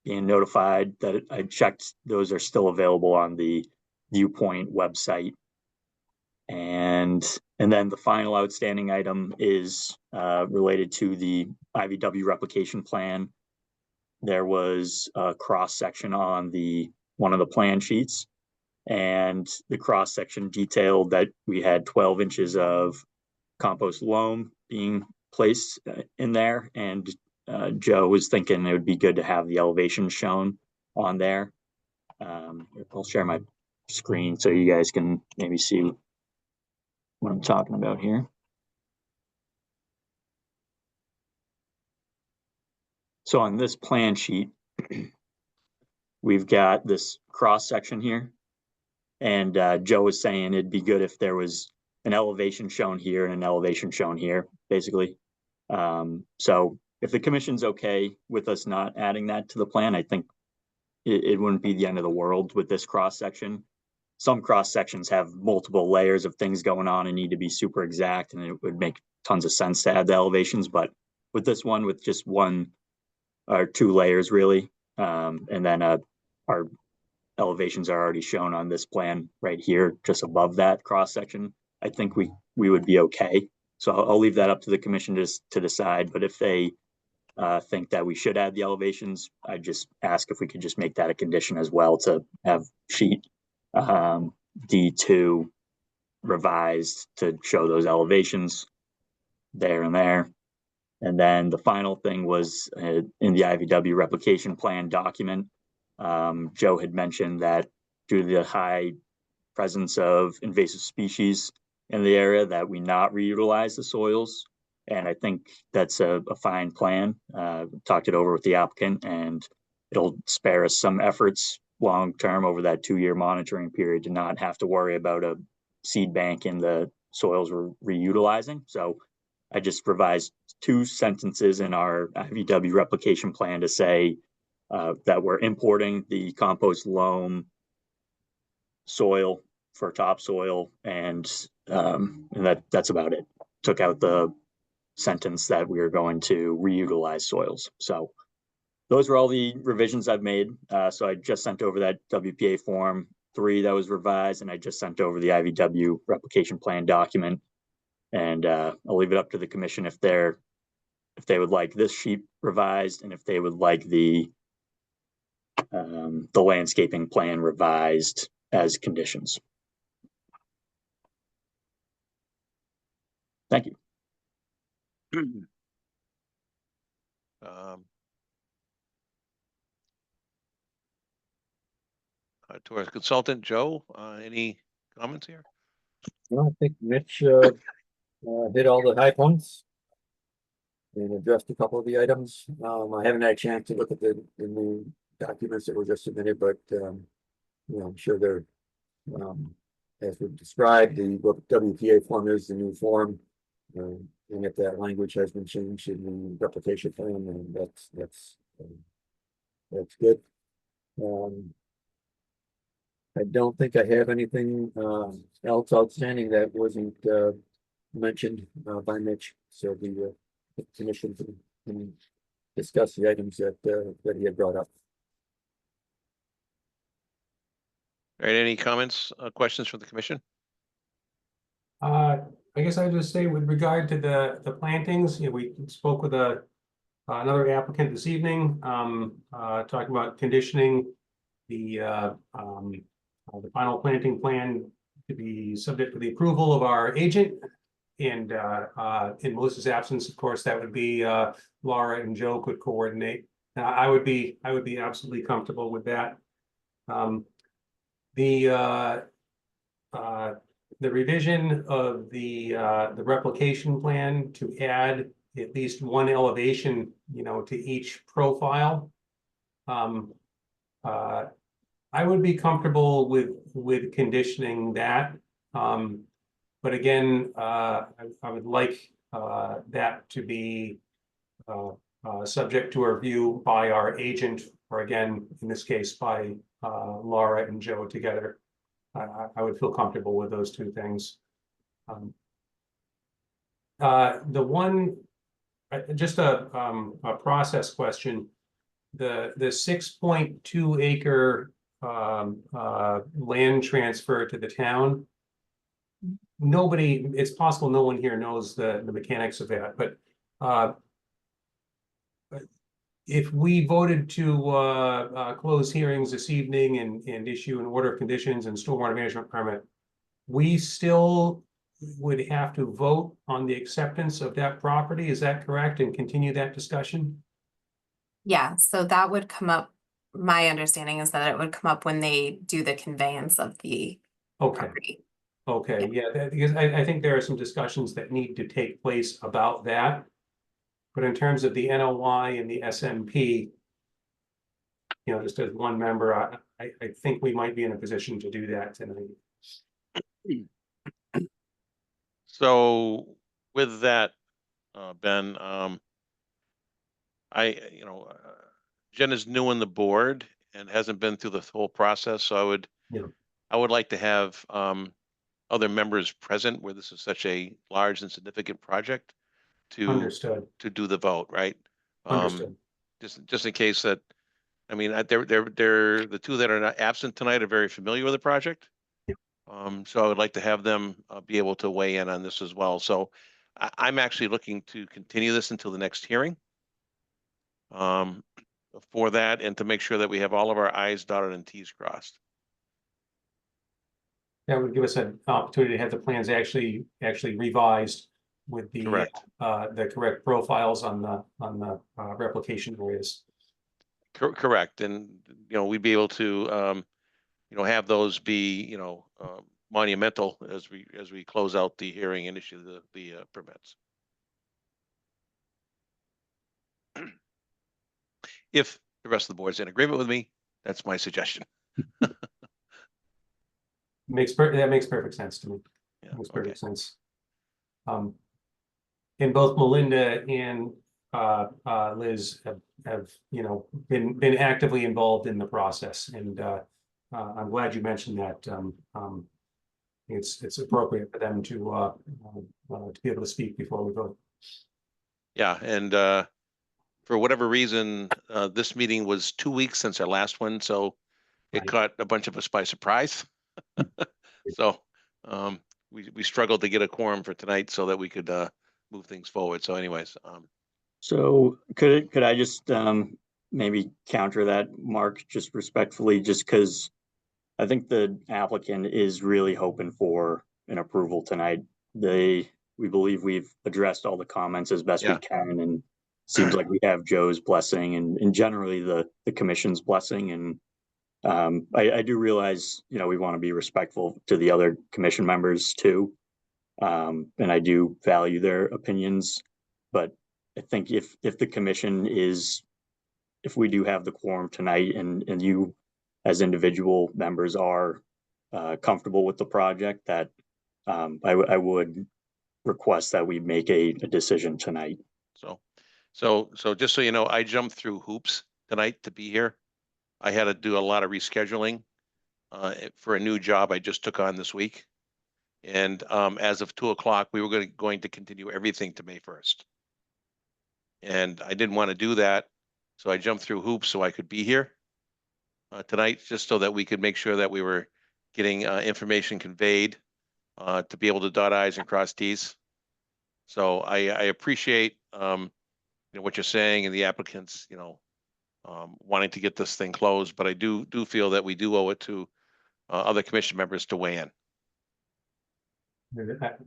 being notified that I checked, those are still available on the Viewpoint website. And then the final outstanding item is related to the IVW replication plan. There was a cross section on one of the plan sheets, and the cross section detailed that we had 12 inches of compost loam being placed in there. And Joe was thinking it would be good to have the elevation shown on there. I'll share my screen so you guys can maybe see what I'm talking about here. So on this plan sheet, we've got this cross section here, and Joe was saying it'd be good if there was an elevation shown here and an elevation shown here, basically. So if the commission's okay with us not adding that to the plan, I think it wouldn't be the end of the world with this cross section. Some cross sections have multiple layers of things going on and need to be super exact, and it would make tons of sense to add the elevations. But with this one with just one or two layers really. And then our elevations are already shown on this plan right here, just above that cross section. I think we would be okay. So I'll leave that up to the commission to decide. But if they think that we should add the elevations, I just ask if we could just make that a condition as well to have sheet D2 revised to show those elevations there and there. And then the final thing was in the IVW replication plan document. Joe had mentioned that due to the high presence of invasive species in the area that we not reutilize the soils. And I think that's a fine plan. Talked it over with the applicant, and it'll spare us some efforts long-term over that 2-year monitoring period to not have to worry about a seed bank in the soils we're reutilizing. So I just revised 2 sentences in our IVW replication plan to say that we're importing the compost loam soil for topsoil, and that's about it. Took out the sentence that we are going to reutilize soils. So those were all the revisions I've made. So I just sent over that WPA form 3 that was revised, and I just sent over the IVW replication plan document. And I'll leave it up to the commission if they would like this sheet revised, and if they would like the landscaping plan revised as conditions. Thank you. To our consultant, Joe, any comments here? No, I think Mitch hit all the high points and addressed a couple of the items. I haven't had a chance to look at the new documents that were just submitted, but I'm sure they're as we've described, the WPA form is the new form, and if that language has been changed in the replication plan, then that's good. I don't think I have anything else outstanding that wasn't mentioned by Mitch. So the commission can discuss the items that he had brought up. All right, any comments, questions from the commission? I guess I would just say with regard to the plantings, we spoke with another applicant this evening, talking about conditioning the final planting plan to be subject to the approval of our agent. And in Melissa's absence, of course, that would be Laura and Joe could coordinate. I would be absolutely comfortable with that. The revision of the replication plan to add at least one elevation, to each profile. I would be comfortable with conditioning that. But again, I would like that to be subject to a review by our agent, or again, in this case, by Laura and Joe together. I would feel comfortable with those 2 things. The one, just a process question. The 6.2 acre land transfer to the town. It's possible no one here knows the mechanics of that, but if we voted to close hearings this evening and issue an order of conditions and stormwater management permit, we still would have to vote on the acceptance of that property. Is that correct? And continue that discussion? Yeah, so that would come up. My understanding is that it would come up when they do the conveyance of the property. Okay, yeah, because I think there are some discussions that need to take place about that. But in terms of the NOI and the SMP, just as one member, I think we might be in a position to do that tonight. So with that, Ben, Jen is new on the board and hasn't been through the whole process. So I would like to have other members present where this is such a large and significant project. to Understood, do the vote, right? understood. Just in case that, I mean, they're the two that are not absent tonight are very familiar with the project. So I would like to have them be able to weigh in on this as well. So I'm actually looking to continue this until the next hearing. For that and to make sure that we have all of our i's dotted and t's crossed. That would give us an opportunity to have the plans actually revised with Correct. the correct profiles on the replication areas. Correct. And, we'd be able to, have those be, monumental as we close out the hearing and issue the permits. If the rest of the board's in agreement with me, that's my suggestion. That makes perfect sense to me. Yeah, Makes okay. perfect sense. And both Melinda and Liz have been actively involved in the process, and I'm glad you mentioned that. It's appropriate for them to be able to speak before we vote. Yeah, and for whatever reason, this meeting was 2 weeks since our last one, so it Right. caught a bunch of us by surprise. So we struggled to get a quorum for tonight so that we could move things forward. So anyways, So could I just maybe counter that, Mark, just respectfully, just because I think the applicant is really hoping for an approval tonight. We believe we've addressed all the comments as best we Yeah. can, and seems like we have Joe's blessing and generally the commission's blessing. And I do realize, we want to be respectful to the other commission members too. And I do value their opinions, but I think if the commission if we do have the quorum tonight and you as individual members are comfortable with the project, that I would request that we make a decision tonight. So just so you know, I jumped through hoops tonight to be here. I had to do a lot of rescheduling for a new job I just took on this week. And as of 2 o'clock, we were going to continue everything to May 1st. And I didn't want to do that, so I jumped through hoops so I could be here tonight, just so that we could make sure that we were getting information conveyed to be able to dot i's and cross t's. So I appreciate what you're saying and the applicants, wanting to get this thing closed, but I do feel that we do owe it to other commission members to weigh in.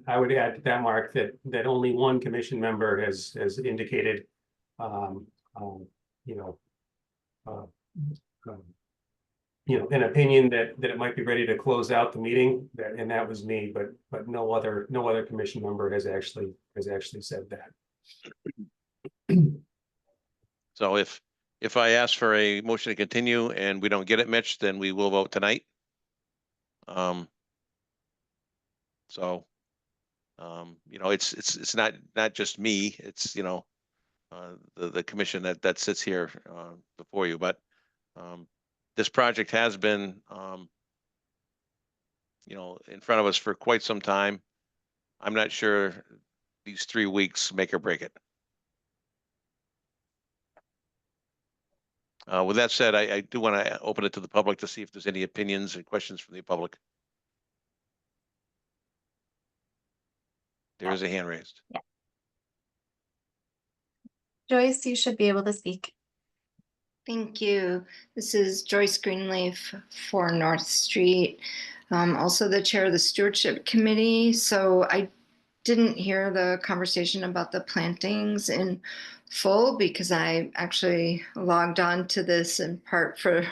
I would add to that, Mark, that only one commission member has indicated, an opinion that it might be ready to close out the meeting, and that was me, but no other commission member has actually said that. So if I ask for a motion to continue and we don't get it, Mitch, then we will vote tonight. So, it's not just me, it's, the commission that sits here before you, but this project has been, in front of us for quite some time. I'm not sure these 3 weeks make or break it. With that said, I do want to open it to the public to see if there's any opinions and questions from the public. There is a hand raised. Joyce, you should be able to speak. Thank you. This is Joyce Greenleaf for North Street, also the chair of the Stewardship Committee. So I didn't hear the conversation about the plantings in full because I actually logged on to this in part for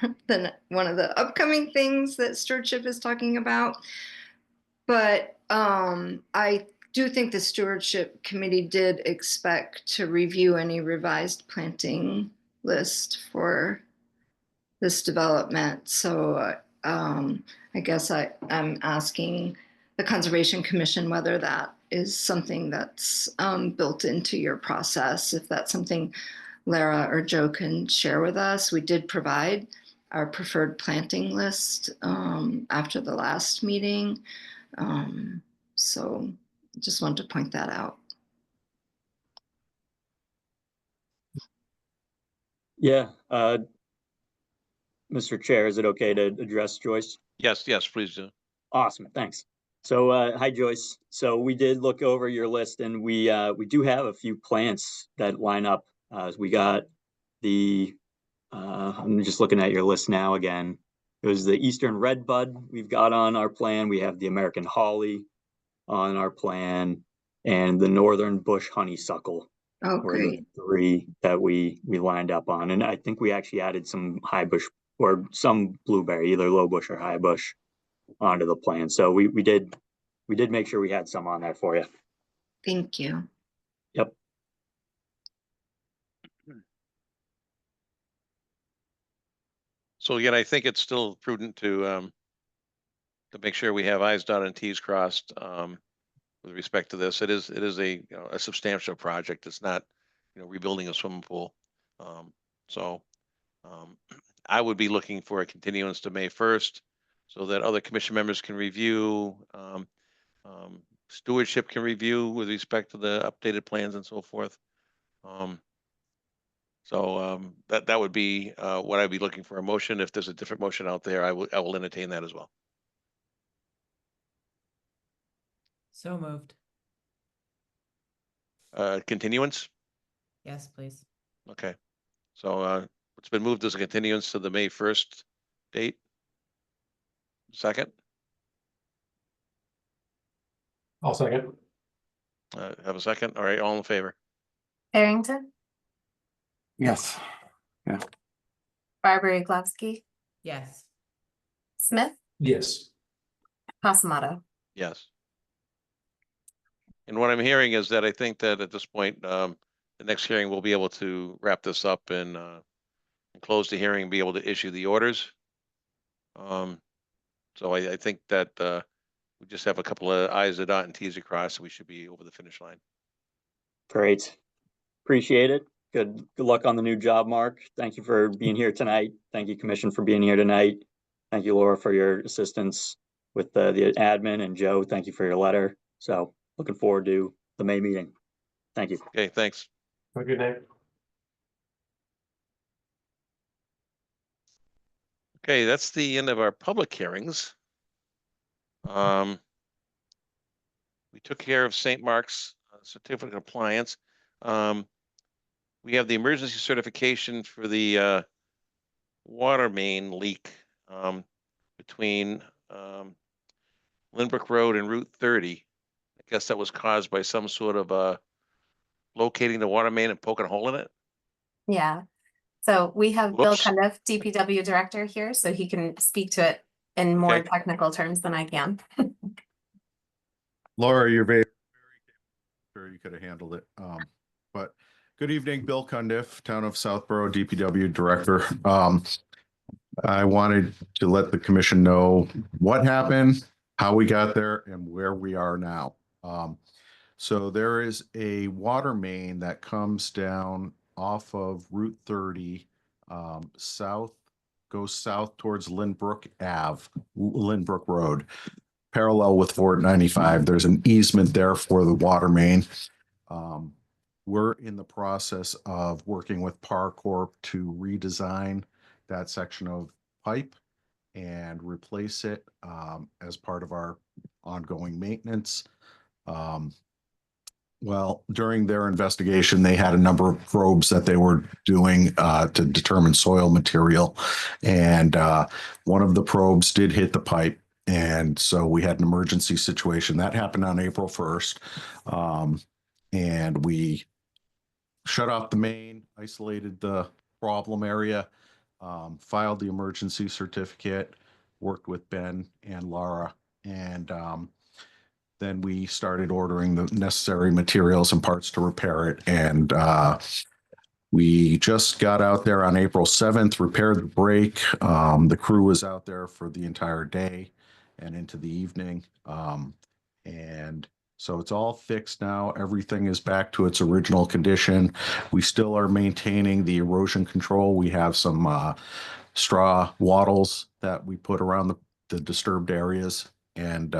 one of the upcoming things that Stewardship is talking about. But I do think the Stewardship Committee did expect to review any revised planting list for this development. So I guess I'm asking the Conservation Commission whether that is something that's built into your process. If that's something Lara or Joe can share with us. We did provide our preferred planting list after the last meeting. So just wanted to point that out. Yeah, Mr. Chair, is it okay to address Joyce? Yes, please do. Awesome, thanks. So, hi Joyce. So we did look over your list and we do have a few plants that line up. We got the, I'm just looking at your list now again. It was the Eastern Redbud we've got on our plan. We have the American Holly on our plan and the Northern Bush Honeysuckle. Oh, Were the great. three that we lined up on. And I think we actually added some high bush or some blueberry, either low bush or high bush, onto the plan. So we did make sure we had some on there for you. Thank you. Yep. So again, I think it's still prudent to make sure we have I's dotted and T's crossed with respect to this. It is a a substantial project. It's not rebuilding a swimming pool. I would be looking for a continuance to May 1st so that other commission members can review, stewardship can review with respect to the updated plans and so forth. That would be what I'd be looking for a motion. If there's a different motion out there, I will entertain that as well. So moved. Continuance? Yes, please. Okay. So it's been moved as a continuance to the May 1st date. Second, I'll second. have a second. All right, all in favor? Arrington, Yes. Barbara Iglovsky, Yes. Smith, Yes. Pasamato. Yes. And what I'm hearing is that I think that at this point, the next hearing we'll be able to wrap this up and close the hearing and be able to issue the orders. So I think that we just have a couple of I's to dot and T's to cross, so we should be over the finish line. Great. Appreciate it. Good luck on the new job, Mark. Thank you for being here tonight. Thank you, Commission, for being here tonight. Thank you, Laura, for your assistance with the admin, and Joe, thank you for your letter. So looking forward to the May meeting. Thank you. Okay, thanks. Have a good night. Okay, that's the end of our public hearings. We took care of St. Mark's certificate of compliance. We have the emergency certification for the water main leak between Lynbrook Road and Route 30. I guess that was caused by some sort of locating the water main and poking a hole in it. Yeah. So we have Bill Whoops. Cundiff, DPW director here, so he can speak to it in more Okay. technical terms than I can. Laura, you're very sure you could have handled it. But good evening, Bill Cundiff, Town of Southborough DPW Director. I wanted to let the commission know what happened, how we got there, and where we are now. So there is a water main that comes down off of Route 30, goes south towards Lynbrook Road, parallel with Fort 95. There's an easement there for the water main. We're in the process of working with Par Corp to redesign that section of pipe and replace it as part of our ongoing maintenance. Well, during their investigation, they had a number of probes that they were doing to determine soil material. And one of the probes did hit the pipe. And so we had an emergency situation. That happened on April 1st. And we shut off the main, isolated the problem area, filed the emergency certificate, worked with Ben and Laura, and then we started ordering the necessary materials and parts to repair it. And we just got out there on April 7th, repaired the break. The crew was out there for the entire day and into the evening. And so it's all fixed now. Everything is back to its original condition. We still are maintaining the erosion control. We have some straw wattles that we put around the disturbed areas. And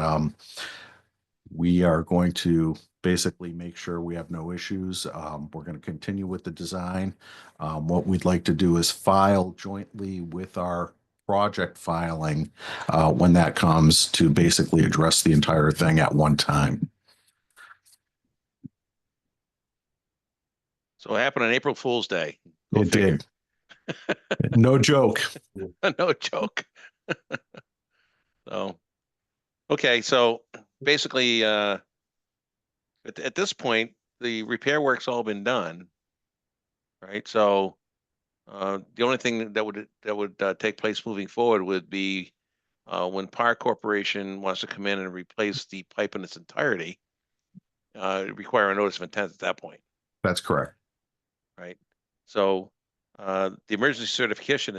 we are going to basically make sure we have no issues. We're going to continue with the design. What we'd like to do is file jointly with our project filing when that comes, to basically address the entire thing at one time. So it happened on April Fool's Day. Go It figure. did. No joke. No joke. So, okay, so basically, at this point, the repair work's all been done. Right, so the only thing that would take place moving forward would be when Par Corporation wants to come in and replace the pipe in its entirety, require a notice of intent at that point, That's correct. right? So the emergency certification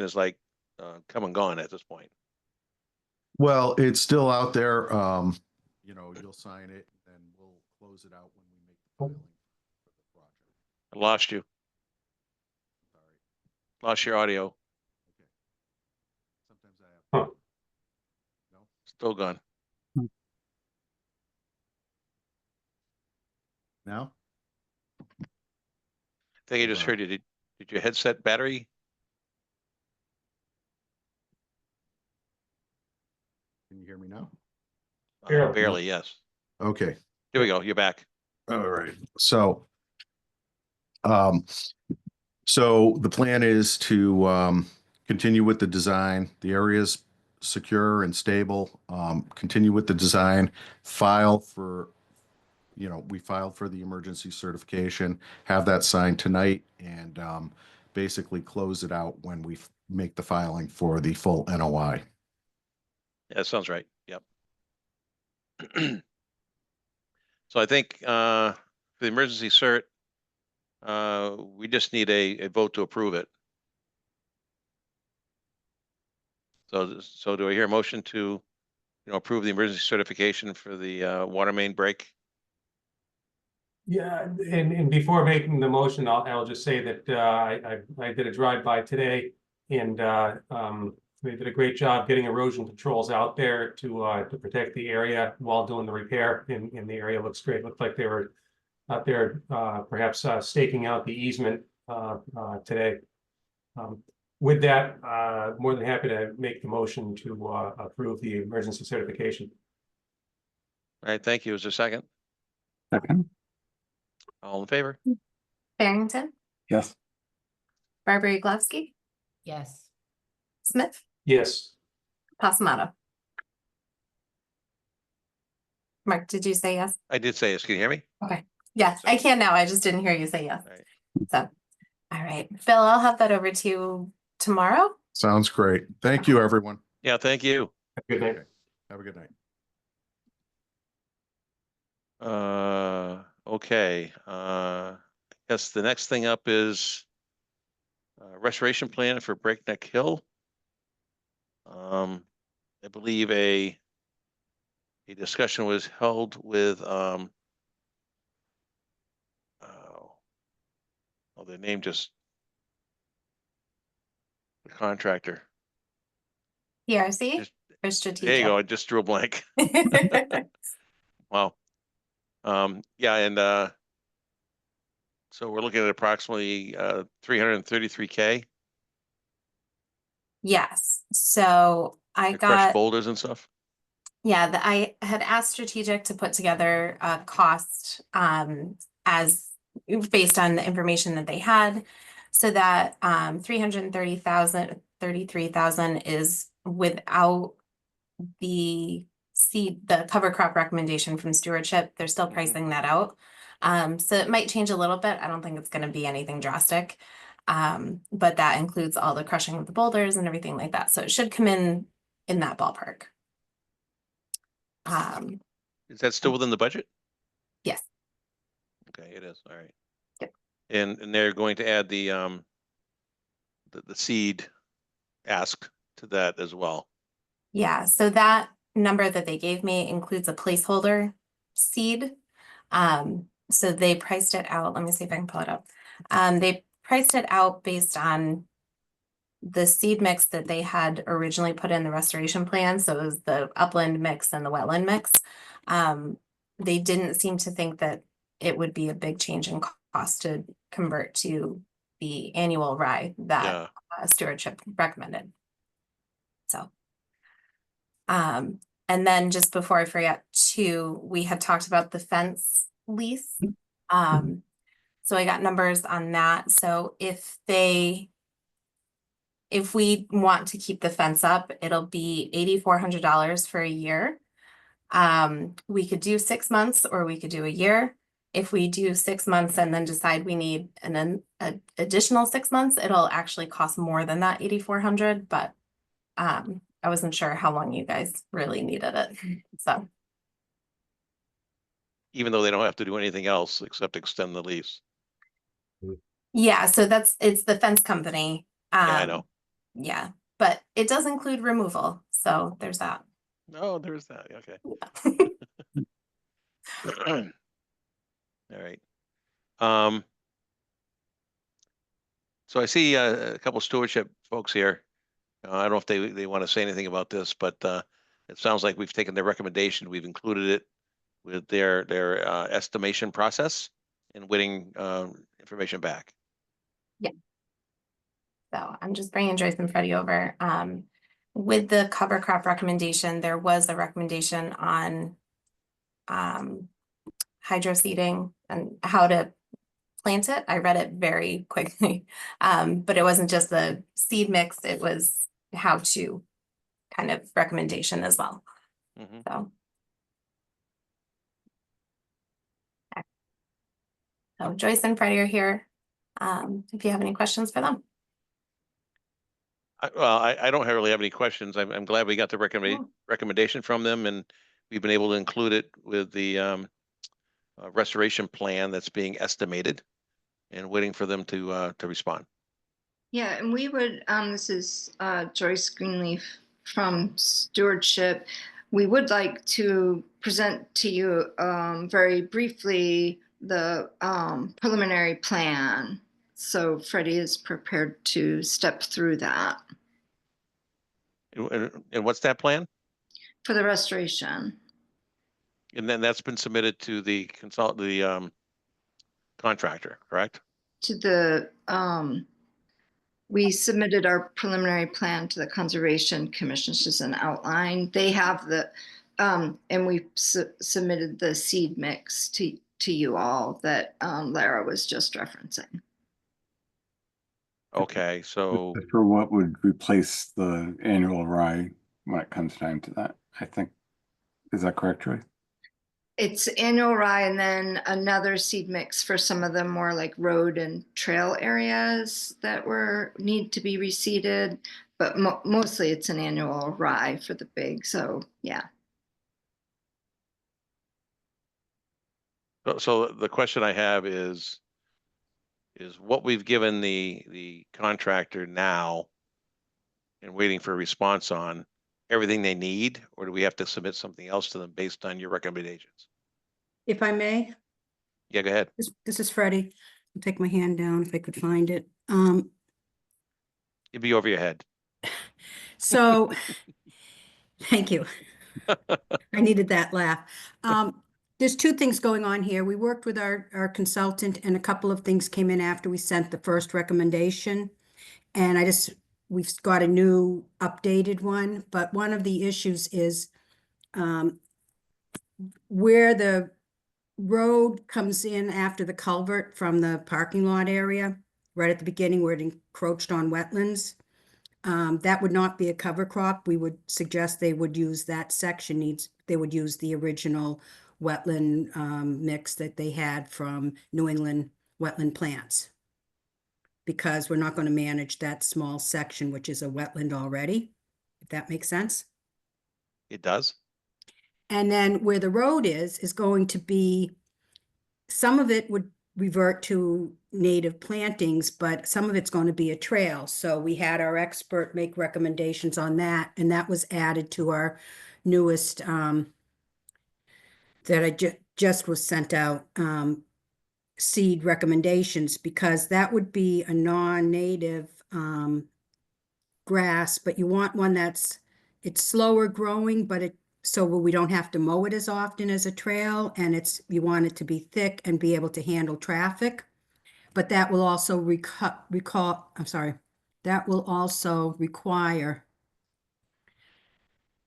is like come and gone at this point. Well, it's still out there. You'll sign it and we'll close it out when we make the filing for the project. I lost you. Sorry. Lost your audio. Okay. Sometimes I have. Huh. No? Still gone. Now? I think I just heard you. Did your headset battery? Can you hear me now? Barely. Barely, yes. Okay. Here we go. You're back. All right. So the plan is to continue with the design. The area's secure and stable. Continue with the design. We filed for the emergency certification. Have that signed tonight, and basically close it out when we make the filing for the full NOI. Yeah, that sounds right. Yep. So I think for the emergency cert, we just need a vote to approve it. So do I hear a motion to, approve the emergency certification for the water main break? Yeah, and before making the motion, I'll just say that I did a drive-by today, and they did a great job getting erosion controls out there to protect the area while doing the repair, and the area looks great. Looked like they were out there perhaps staking out the easement today. With that, more than happy to make the motion to approve the emergency certification. All right, thank you. Is there a second? Second. All in favor? Barrington, Yes. Barbara Yaglowski, Yes. Smith, Yes. Pasamato. Mark, did you say yes? I did say yes. Can you hear me? Okay. Yes, I can now. I just didn't hear you say yes. All right. So, all right, Phil, I'll have that over to you tomorrow. Sounds great. Thank you, everyone. Yeah, thank you. Good night. Have a good night. Okay. I guess the next thing up is restoration plan for Breakneck Hill. I believe a discussion was held with their name just the contractor. PRC Just- or strategic? There you go. I just drew a blank. Wow. Yeah, and so we're looking at approximately 333K. Yes, so I to crush got, boulders and stuff. yeah, I had asked Strategic to put together a cost as based on the information that they had. So that 33,000 is without the cover crop recommendation from stewardship. They're still pricing that out. So it might change a little bit. I don't think it's going to be anything drastic. But that includes all the crushing of the boulders and everything like that. So it should come in that ballpark. Is that still within the budget? Yes. Okay, it is. All right. Yep. And they're going to add the seed ask to that as well. Yeah, so that number that they gave me includes a placeholder seed. So they priced it out. Let me see if I can pull it up. They priced it out based on the seed mix that they had originally put in the restoration plan. So it was the upland mix and the wetland mix. they didn't seem to think that it would be a big change in cost to convert to the annual rye that Yeah, stewardship recommended. So. And then just before I forget too, we had talked about the fence lease. So I got numbers on that. So if we want to keep the fence up, it'll be $8,400 for a year. We could do 6 months or we could do a year. If we do 6 months and then decide we need an additional 6 months, it'll actually cost more than that 8,400, but I wasn't sure how long you guys really needed it. So even though they don't have to do anything else except extend the lease. yeah, so it's the fence company. Yeah, I know. Yeah, but it does include removal, so there's that. Oh, there's that. Okay. All right. So I see a couple stewardship folks here. I don't know if they want to say anything about this, but it sounds like we've taken their recommendation. We've included it with their estimation process and waiting information back. So I'm just bringing Joyce and Freddie over. With the cover crop recommendation, there was a recommendation on hydro seeding and how to plant it. I read it very quickly, but it wasn't just the seed mix, it was how to kind of recommendation as well. Mhm. So. Okay. So Joyce and Freddie are here. If you have any questions for them. I don't really have any questions. I'm glad we got the recommendation from them, and we've been able to include it with the restoration plan that's being estimated, and waiting for them to respond. Yeah, and we would, this is Joyce Greenleaf from Stewardship. We would like to present to you very briefly the preliminary plan. So Freddie is prepared to step through that And what's that plan? for the restoration. And then that's been submitted to the contractor, correct? To the, we submitted our preliminary plan to the Conservation Commission, which is an outline. They have the, and we submitted the seed mix to you all that Lara was just referencing. Okay, so For what would replace the annual rye when it comes time to that, I think. Is that correct, Troy? It's annual rye and then another seed mix for some of the more like road and trail areas that need to be reseeded, but mostly it's an annual rye for the big. So yeah. So the question I have is what we've given the contractor now and waiting for a response on everything they need, or do we have to submit something else to them based on your recommendations? If I may, Yeah, go ahead. this is Freddie. I'll take my hand down if I could find it. It'd be over your head. So, thank you. I needed that laugh. There's two things going on here. We worked with our consultant and a couple of things came in after we sent the first recommendation. And we've got a new updated one, but one of the issues is where the road comes in after the culvert from the parking lot area, right at the beginning where it encroached on wetlands. That would not be a cover crop. We would suggest they would use that section they would use the original wetland mix that they had from New England wetland plants. Because we're not going to manage that small section, which is a wetland already, if that makes sense. It does. And then where the road is going to be, some of it would revert to native plantings, but some of it's going to be a trail. So we had our expert make recommendations on that, and that was added to our newest that I just was sent out seed recommendations, because that would be a non-native grass, but you want one it's slower growing, but so we don't have to mow it as often as a trail, and you want it to be thick and be able to handle traffic. But that will also that will also require,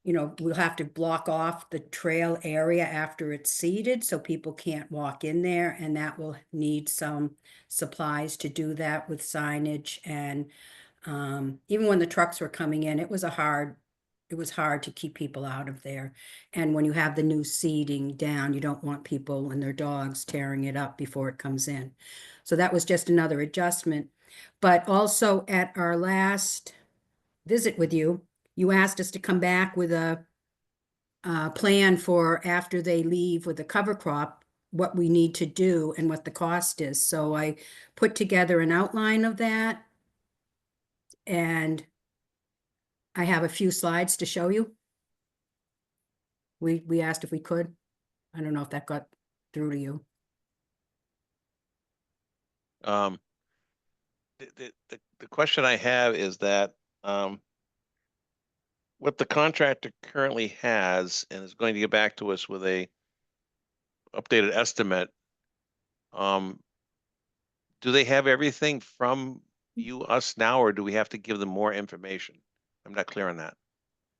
we'll have to block off the trail area after it's seeded so people can't walk in there, and that will need some supplies to do that with signage. And even when the trucks were coming in, it was hard to keep people out of there. And when you have the new seeding down, you don't want people and their dogs tearing it up before it comes in. So that was just another adjustment. But also at our last visit with you, you asked us to come back with a plan for after they leave with the cover crop, what we need to do and what the cost is. So I put together an outline of that, and I have a few slides to show you. We asked if we could. I don't know if that got through to you. The question I have is that what the contractor currently has and is going to get back to us with a updated estimate. Do they have everything from us now, or do we have to give them more information? I'm not clear on that.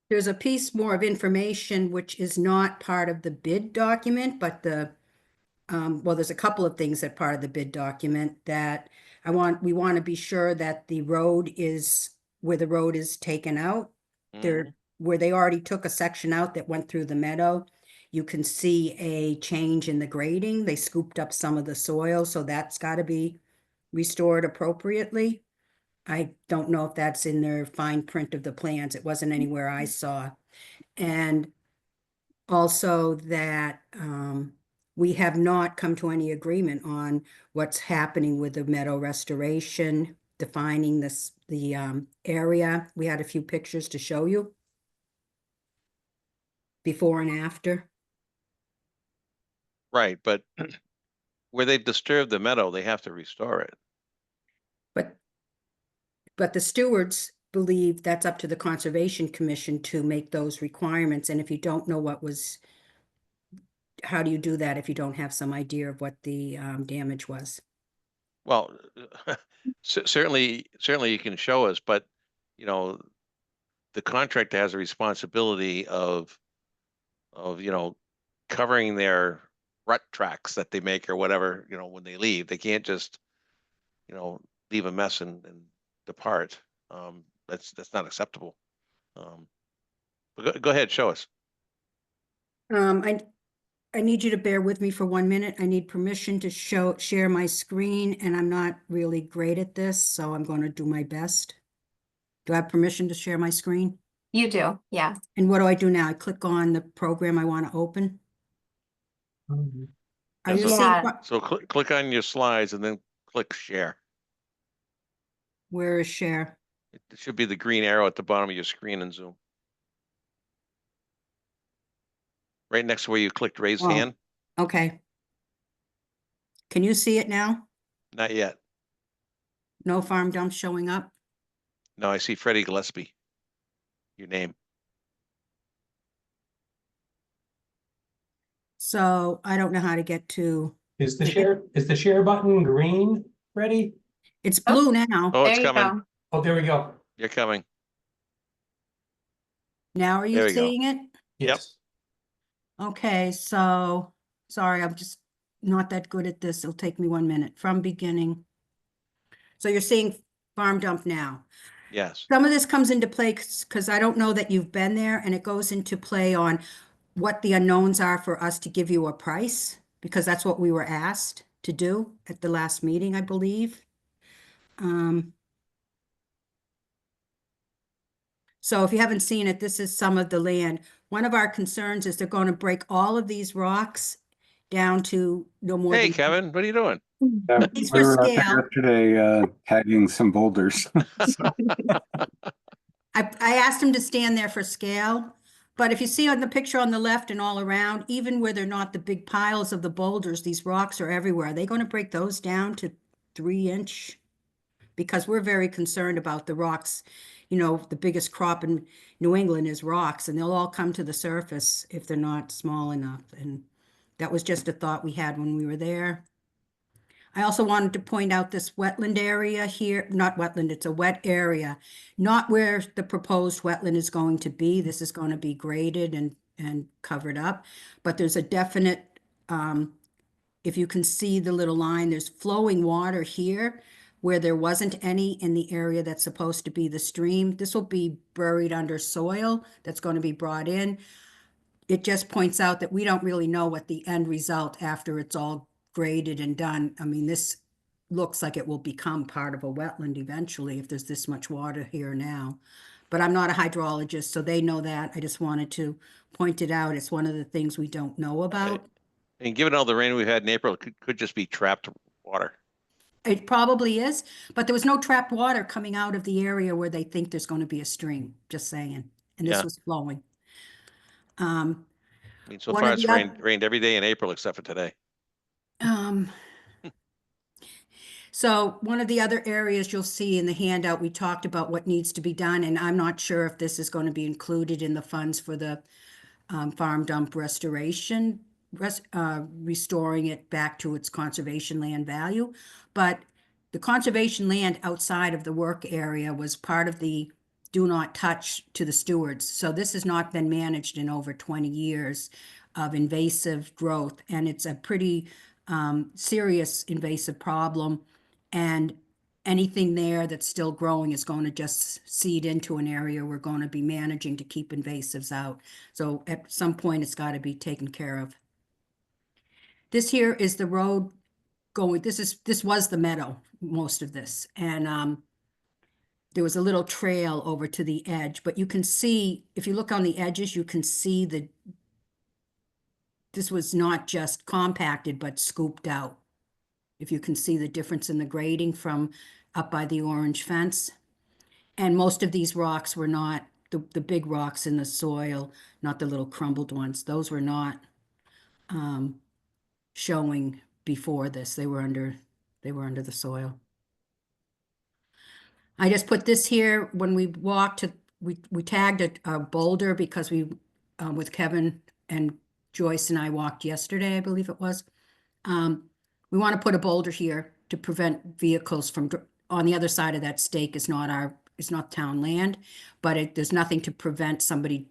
There's a piece more of information which is not part of the bid document, but well, there's a couple of things that part of the bid document that we want to be sure that the road is where the road is taken out. Where they already took a section out that went through the meadow, you can see a change in the grading. They scooped up some of the soil, so that's got to be restored appropriately. I don't know if that's in their fine print of the plans. It wasn't anywhere I saw. And also that we have not come to any agreement on what's happening with the meadow restoration, defining the area. We had a few pictures to show you, before and after. Right, but where they disturb the meadow, they have to restore it. But the stewards believe that's up to the Conservation Commission to make those requirements. And if you don't know how do you do that if you don't have some idea of what the damage was? Well, certainly you can show us, but the contractor has a responsibility of covering their rut tracks that they make or whatever, when they leave. They can't just, leave a mess and depart. That's not acceptable. But go ahead, show us. I need you to bear with me for 1 minute. I need permission to share my screen, and I'm not really great at this, so I'm going to do my best. Do I have permission to share my screen? You do, yeah. And what do I do now? I click on the program I want to open. Are you seeing? So click on your slides and then click share. Where is share? It should be the green arrow at the bottom of your screen in Zoom. Right next to where you clicked raise hand. Okay. Can you see it now? Not yet. No farm dump showing up? No, I see Freddie Gillespie. Your name. So I don't know how to get to. Is the share button green, Freddie? It's blue now. Oh, it's coming. Oh, there we go. You're coming. Now are There you we go. seeing it? Yes. Okay, so sorry, I'm just not that good at this. It'll take me 1 minute from beginning. So you're seeing farm dump now. Yes. Some of this comes into play because I don't know that you've been there, and it goes into play on what the unknowns are for us to give you a price, because that's what we were asked to do at the last meeting, I believe. So if you haven't seen it, this is some of the land. One of our concerns is they're going to break all of these rocks down to no more. Hey, than Kevin, what are you doing? These We for were out there scale. yesterday tagging some boulders. I asked him to stand there for scale, but if you see on the picture on the left and all around, even where they're not the big piles of the boulders, these rocks are everywhere. Are they going to break those down to 3-inch because we're very concerned about the rocks. You know, the biggest crop in New England is rocks, and they'll all come to the surface if they're not small enough. And that was just a thought we had when we were there. I also wanted to point out this wetland area here, not wetland, it's a wet area, not where the proposed wetland is going to be. This is going to be graded and covered up, but there's a definite, if you can see the little line, there's flowing water here where there wasn't any in the area that's supposed to be the stream. This will be buried under soil that's going to be brought in. It just points out that we don't really know what the end result after it's all graded and done. I mean, this looks like it will become part of a wetland eventually if there's this much water here now. But I'm not a hydrologist, so they know that. I just wanted to point it out. It's one of the things we don't know about. And given all the rain we've had in April, it could just be trapped water. It probably is, but there was no trapped water coming out of the area where they think there's going to be a stream, just saying. And this Yeah. was flowing. I mean, so One far of it's the rained every day in April except for today. So one of the other areas you'll see in the handout, we talked about what needs to be done, and I'm not sure if this is going to be included in the funds for the farm dump restoration, restoring it back to its conservation land value. But the conservation land outside of the work area was part of the do not touch to the stewards. So this has not been managed in over 20 years of invasive growth, and it's a pretty serious invasive problem. And anything there that's still growing is going to just seed into an area we're going to be managing to keep invasives out. So at some point, it's got to be taken care of. This here is the road going, this was the meadow, most of this. And there was a little trail over to the edge, but you can see, if you look on the edges, you can see this was not just compacted, but scooped out. If you can see the difference in the grading from up by the orange fence. And most of these rocks were not, the big rocks in the soil, not the little crumbled ones. Those were not showing before this. They were under the soil. I just put this here when we walked to, we tagged a boulder because we, with Kevin and Joyce and I walked yesterday, I believe it was. We want to put a boulder here to prevent vehicles from, on the other side of that stake is not town land, but there's nothing to prevent somebody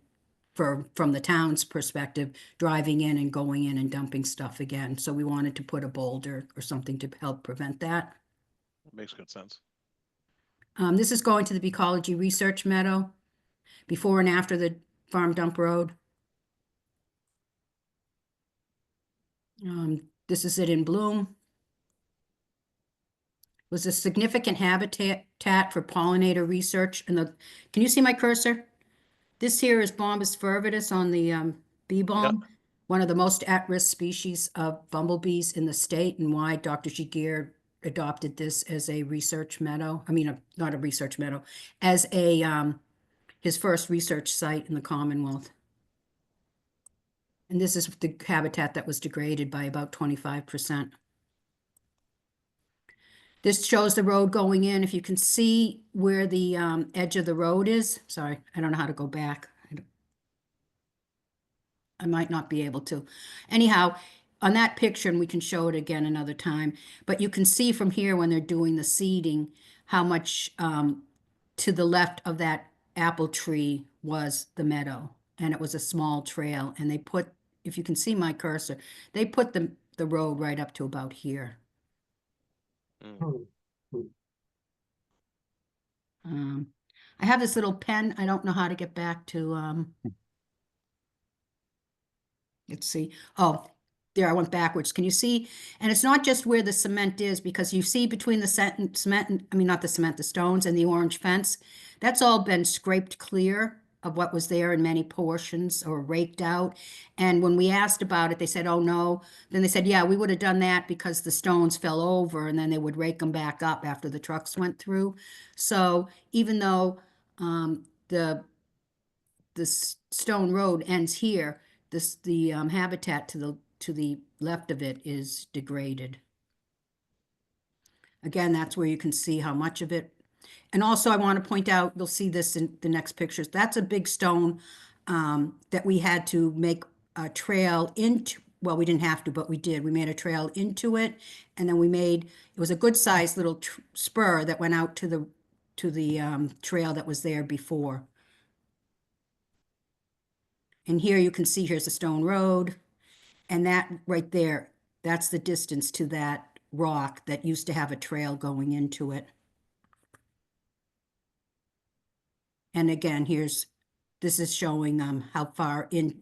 from the town's perspective, driving in and going in and dumping stuff again. So we wanted to put a boulder or something to help prevent that. That makes good sense. This is going to the Ecology Research Meadow, before and after the farm dump road. This is it in bloom. Was a significant habitat for pollinator research. And can you see my cursor? This here is Bombus fervidus on the bee balm, one of the most at-risk species of bumblebees in the state, and why Dr. Giguere adopted this as a research meadow. I mean, not a research meadow, as a his first research site in the Commonwealth. And this is the habitat that was degraded by about 25%. This shows the road going in. If you can see where the edge of the road is, sorry, I don't know how to go back. I might not be able to. Anyhow, on that picture, and we can show it again another time, but you can see from here when they're doing the seeding, how much to the left of that apple tree was the meadow. And it was a small trail. And they put, if you can see my cursor, they put the road right up to about here. I have this little pen. I don't know how to get back to, let's see. Oh, there, I went backwards. Can you see? And it's not just where the cement is, because you see between the cement and, I mean, not the cement, the stones and the orange fence, that's all been scraped clear of what was there in many portions or raked out. And when we asked about it, they said, oh no. Then they said, yeah, we would have done that because the stones fell over, and then they would rake them back up after the trucks went through. So even though the stone road ends here, the habitat to the left of it is degraded. Again, that's where you can see how much of it. And also I want to point out, you'll see this in the next pictures. That's a big stone that we had to make a trail into. Well, we didn't have to, but we did. We made a trail into it. And then it was a good sized little spur that went out to the trail that was there before. And here you can see, here's a stone road. And that right there, that's the distance to that rock that used to have a trail going into it. And again, this is showing how far in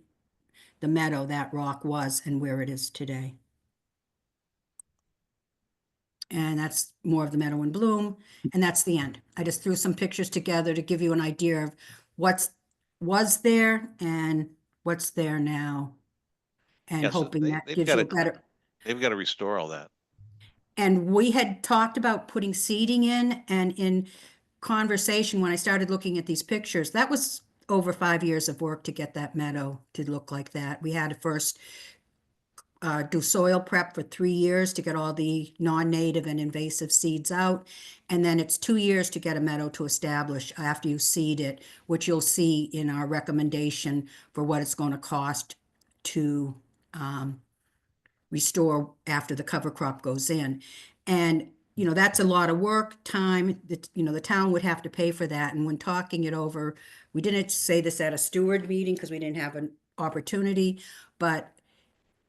the meadow that rock was and where it is today. And that's more of the meadow in bloom. And that's the end. I just threw some pictures together to give you an idea of was there and what's there now. And Yeah, so hoping that they've gives got you a to- better. They've got to restore all that. And we had talked about putting seeding in, and in conversation, when I started looking at these pictures, that was over 5 years of work to get that meadow to look like that. We had to first do soil prep for 3 years to get all the non-native and invasive seeds out. And then it's 2 years to get a meadow to establish after you seed it, which you'll see in our recommendation for what it's going to cost to restore after the cover crop goes in. And, you know, that's a lot of work, time that, you know, the town would have to pay for that. And when talking it over, we didn't say this at a steward meeting because we didn't have an opportunity, but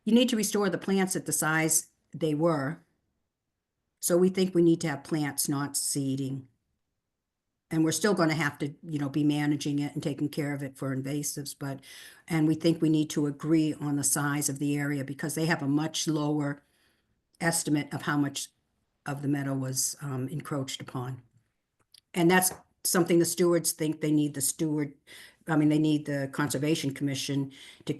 you need to restore the plants at the size they were. So we think we need to have plants, not seeding. And we're still going to have to, you know, be managing it and taking care of it for invasives, and we think we need to agree on the size of the area because they have a much lower estimate of how much of the meadow was encroached upon. And that's something the stewards think they need they need the Conservation Commission to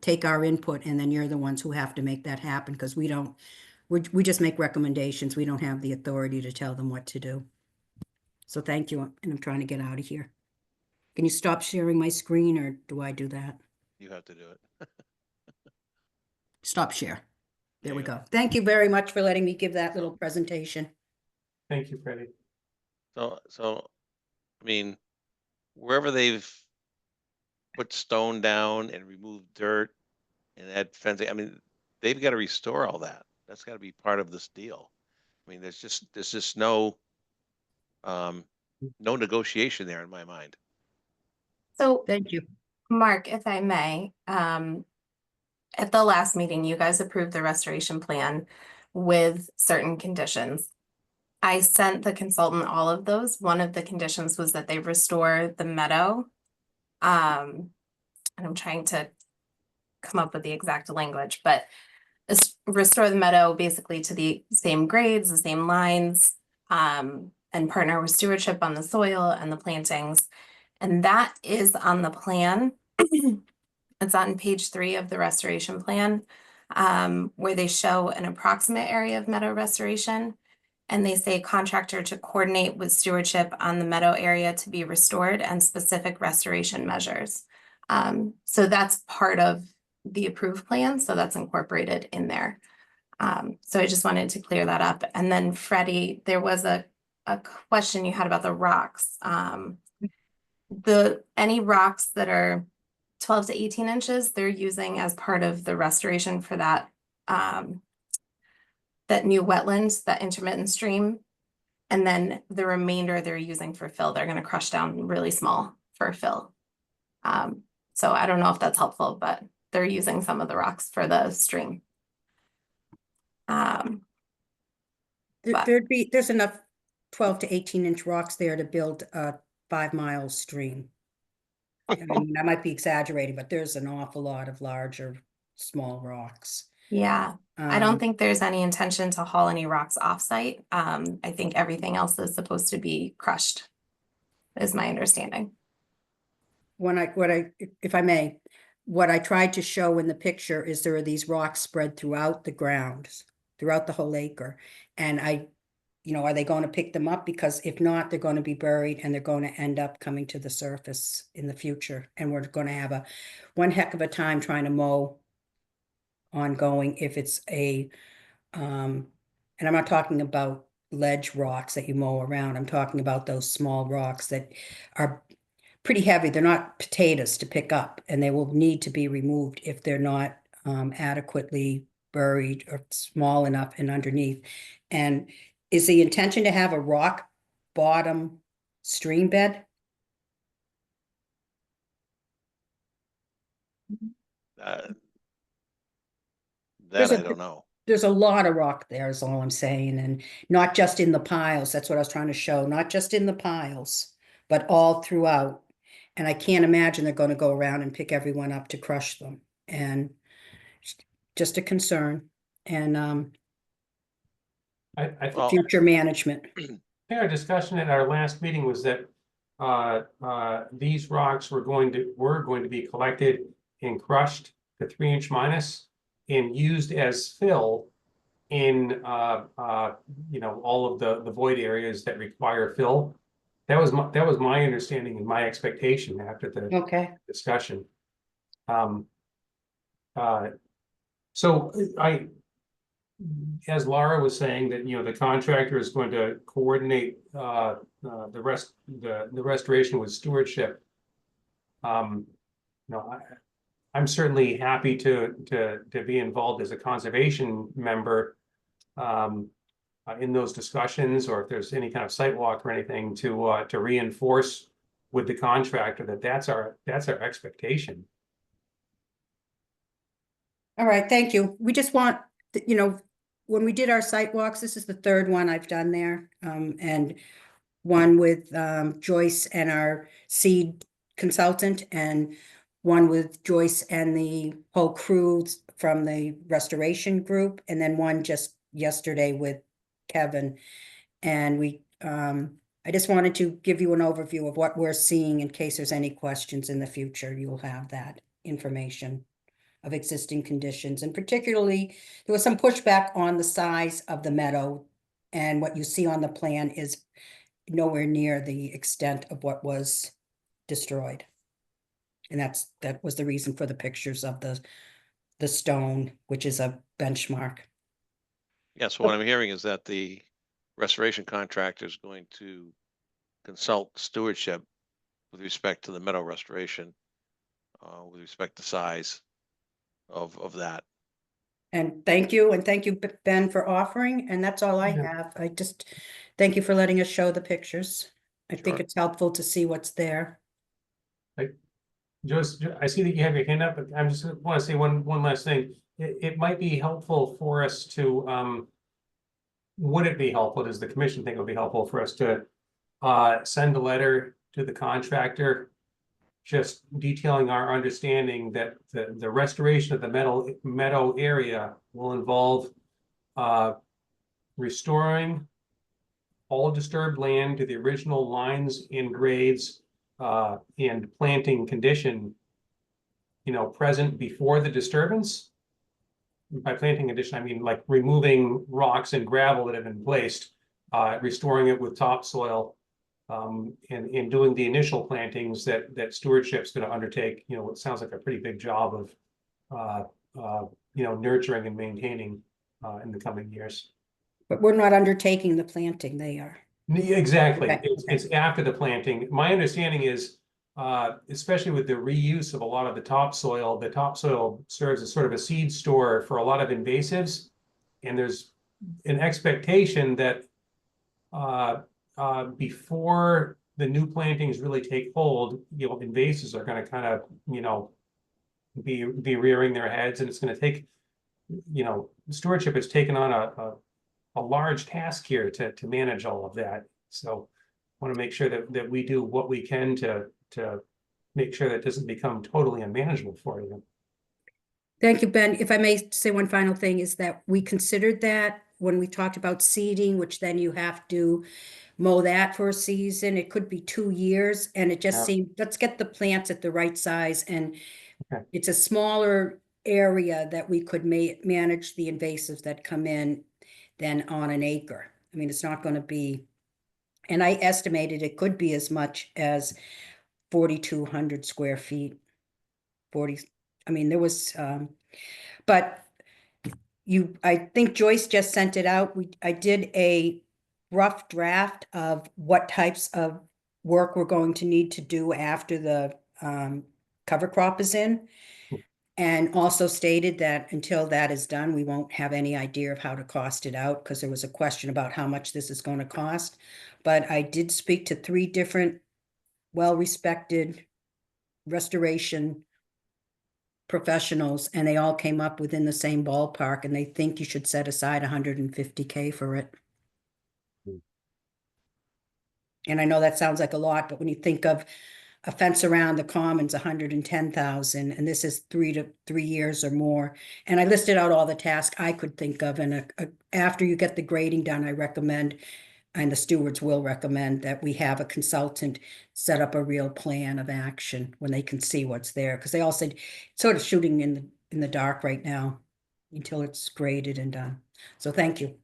take our input, and then you're the ones who have to make that happen because we just make recommendations. We don't have the authority to tell them what to do. So thank you, and I'm trying to get out of here. Can you stop sharing my screen, or do I do that? You have to do it. Stop share. There we you go. go. Thank you very much for letting me give that little presentation. Thank you, Freddie. So, I mean, wherever they've put stone down and removed dirt and add fencing, I mean, they've got to restore all that. That's got to be part of this deal. I mean, there's just no negotiation there in my mind. So, Thank you. Mark, if I may, at the last meeting, you guys approved the restoration plan with certain conditions. I sent the consultant all of those. One of the conditions was that they restore the meadow. And I'm trying to come up with the exact language, but restore the meadow basically to the same grades, the same lines, and partner with stewardship on the soil and the plantings. And that is on the plan. It's on page 3 of the restoration plan, where they show an approximate area of meadow restoration. And they say contractor to coordinate with stewardship on the meadow area to be restored and specific restoration measures. So that's part of the approved plan. So that's incorporated in there. So I just wanted to clear that up. And then Freddie, there was a question you had about the rocks. Any rocks that are 12 to 18 inches, they're using as part of the restoration for that that new wetlands, that intermittent stream. And then the remainder they're using for fill. They're going to crush down really small for fill. So I don't know if that's helpful, but they're using some of the rocks for the stream. There's enough 12 to 18 inch rocks there to build a 5-mile stream. I mean, I might be exaggerating, but there's an awful lot of larger, small rocks. Yeah, I don't think there's any intention to haul any rocks offsite. I think everything else is supposed to be crushed, is my understanding. If I may, what I tried to show in the picture is there are these rocks spread throughout the ground, throughout the whole acre. And are they going to pick them up? Because if not, they're going to be buried and they're going to end up coming to the surface in the future. And we're going to have one heck of a time trying to mow ongoing if it's and I'm not talking about ledge rocks that you mow around. I'm talking about those small rocks that are pretty heavy. They're not potatoes to pick up, and they will need to be removed if they're not adequately buried or small enough and underneath. And is the intention to have a rock bottom stream bed? That There's I a- don't know. There's a lot of rock there is all I'm saying, and not just in the piles. That's what I was trying to show, not just in the piles, but all throughout. And I can't imagine they're gonna go around and pick everyone up to crush them. And just a concern and I think Well, future management. our discussion at our last meeting was that these rocks were going to be collected and crushed to 3-inch minus and used as fill in you know, all of the void areas that require fill. That was my understanding and my expectation after the Okay, discussion. So as Laura was saying, that, you know, the contractor is going to coordinate the restoration with stewardship. You know, I'm certainly happy to be involved as a conservation member in those discussions, or if there's any kind of site walk or anything to reinforce with the contractor that that's our expectation. all right, thank you. We just want, you know, when we did our site walks, this is the third one I've done there. And one with Joyce and our seed consultant, and one with Joyce and the whole crew from the restoration group, and then one just yesterday with Kevin. And we, I just wanted to give you an overview of what we're seeing in case there's any questions in the future. You'll have that information of existing conditions, and particularly there was some pushback on the size of the meadow, and what you see on the plan is nowhere near the extent of what was destroyed. And that was the reason for the pictures of the stone, which is a benchmark. Yeah, so what I'm hearing is that the restoration contractor is going to consult stewardship with respect to the meadow restoration, with respect to size of that. And thank you, Ben, for offering, and that's all I have. I just, thank you for letting us show the pictures. I think Sure. it's helpful to see what's there. Just, I see that you have your hand up, but I'm just want to say one last thing. It might be helpful for us to, would it be helpful, does the commission think it would be helpful for us to send a letter to the contractor just detailing our understanding that the restoration of the meadow area will involve restoring all disturbed land to the original lines and grades and planting condition, you know, present before the disturbance. By planting condition, I mean like removing rocks and gravel that have been placed, restoring it with topsoil, and doing the initial plantings that stewardship's going to undertake. You know, it sounds like a pretty big job of you know, nurturing and maintaining in the coming years. But we're not undertaking the planting, they are. Exactly. Okay. It's after the planting. My understanding is, especially with the reuse of a lot of the topsoil serves as sort of a seed store for a lot of invasives. And there's an expectation that before the new plantings really take hold, you know, invasives are going to kind of, you know, be rearing their heads, and it's going to take, you know, stewardship has taken on a large task here to manage all of that. So I want to make sure that we do what we can to make sure that it doesn't become totally unmanageable for you. Thank you, Ben. If I may say one final thing, is that we considered that when we talked about seeding, which then you have to mow that for a season. It could be 2 years, and it just seemed, let's get the plants at the right size, and it's a smaller area that we could manage the invasives that come in than on an acre. I mean, it's not going to be, and I estimated it could be as much as 4,200 square feet. 40, I mean, there was, but I think Joyce just sent it out. I did a rough draft of what types of work we're going to need to do after the cover crop is in. And also stated that until that is done, we won't have any idea of how to cost it out, because there was a question about how much this is going to cost. But I did speak to 3 different well-respected restoration professionals, and they all came up within the same ballpark, and they think you should set aside 150K for it. And I know that sounds like a lot, but when you think of a fence around the commons, 110,000, and this is 3 years or more. And I listed out all the tasks I could think of, and after you get the grading done, I recommend, and the stewards will recommend, that we have a consultant set up a real plan of action when they can see what's there, because they all said it's sort of shooting in the dark right now until it's graded and done. So thank you.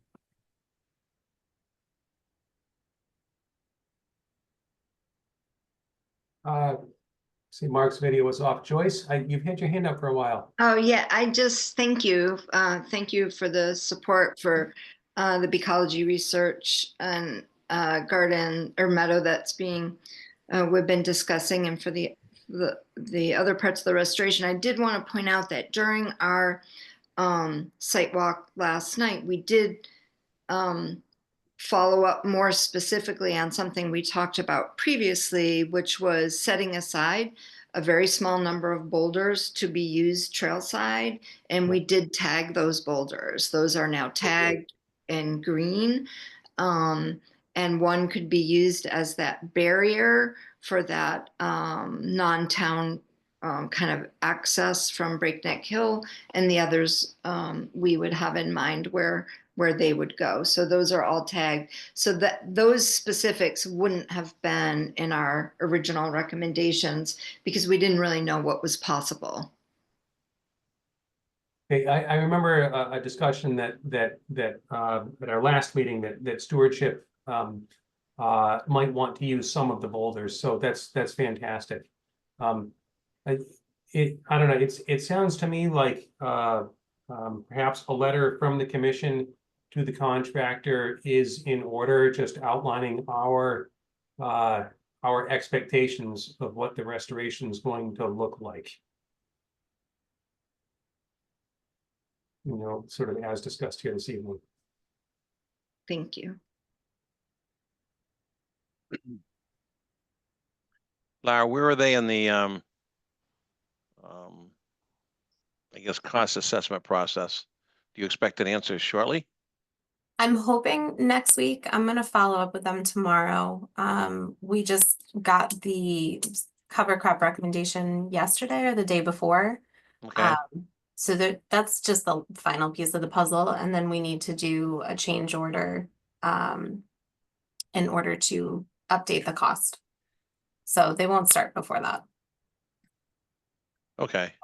See, Mark's video was off. Joyce, you've had your hand up for a while. Oh, yeah, I just thank you. Thank you for the support for the Beecology research and garden or meadow that's being, we've been discussing, and for the other parts of the restoration. I did want to point out that during our site walk last night, we did follow up more specifically on something we talked about previously, which was setting aside a very small number of boulders to be used trailside. And we did tag those boulders. Those are now tagged in green. And one could be used as that barrier for that non-town kind of access from Breakneck Hill, and the others we would have in mind where they would go. So those are all tagged. So that those specifics wouldn't have been in our original recommendations because we didn't really know what was possible. Okay, I remember a discussion that at our last meeting that stewardship might want to use some of the boulders. So that's fantastic. I don't know. It sounds to me like perhaps a letter from the commission to the contractor is in order, just outlining our expectations of what the restoration is going to look like. You know, sort of as discussed here this evening. Thank you. Lara, where are they in the I guess cost assessment process? Do you expect an answer shortly? I'm hoping next week. I'm gonna follow up with them tomorrow. We just got the cover crop recommendation yesterday or the day before. Okay. So that's just the final piece of the puzzle, and then we need to do a change order in order to update the cost. So they won't start before that. Okay.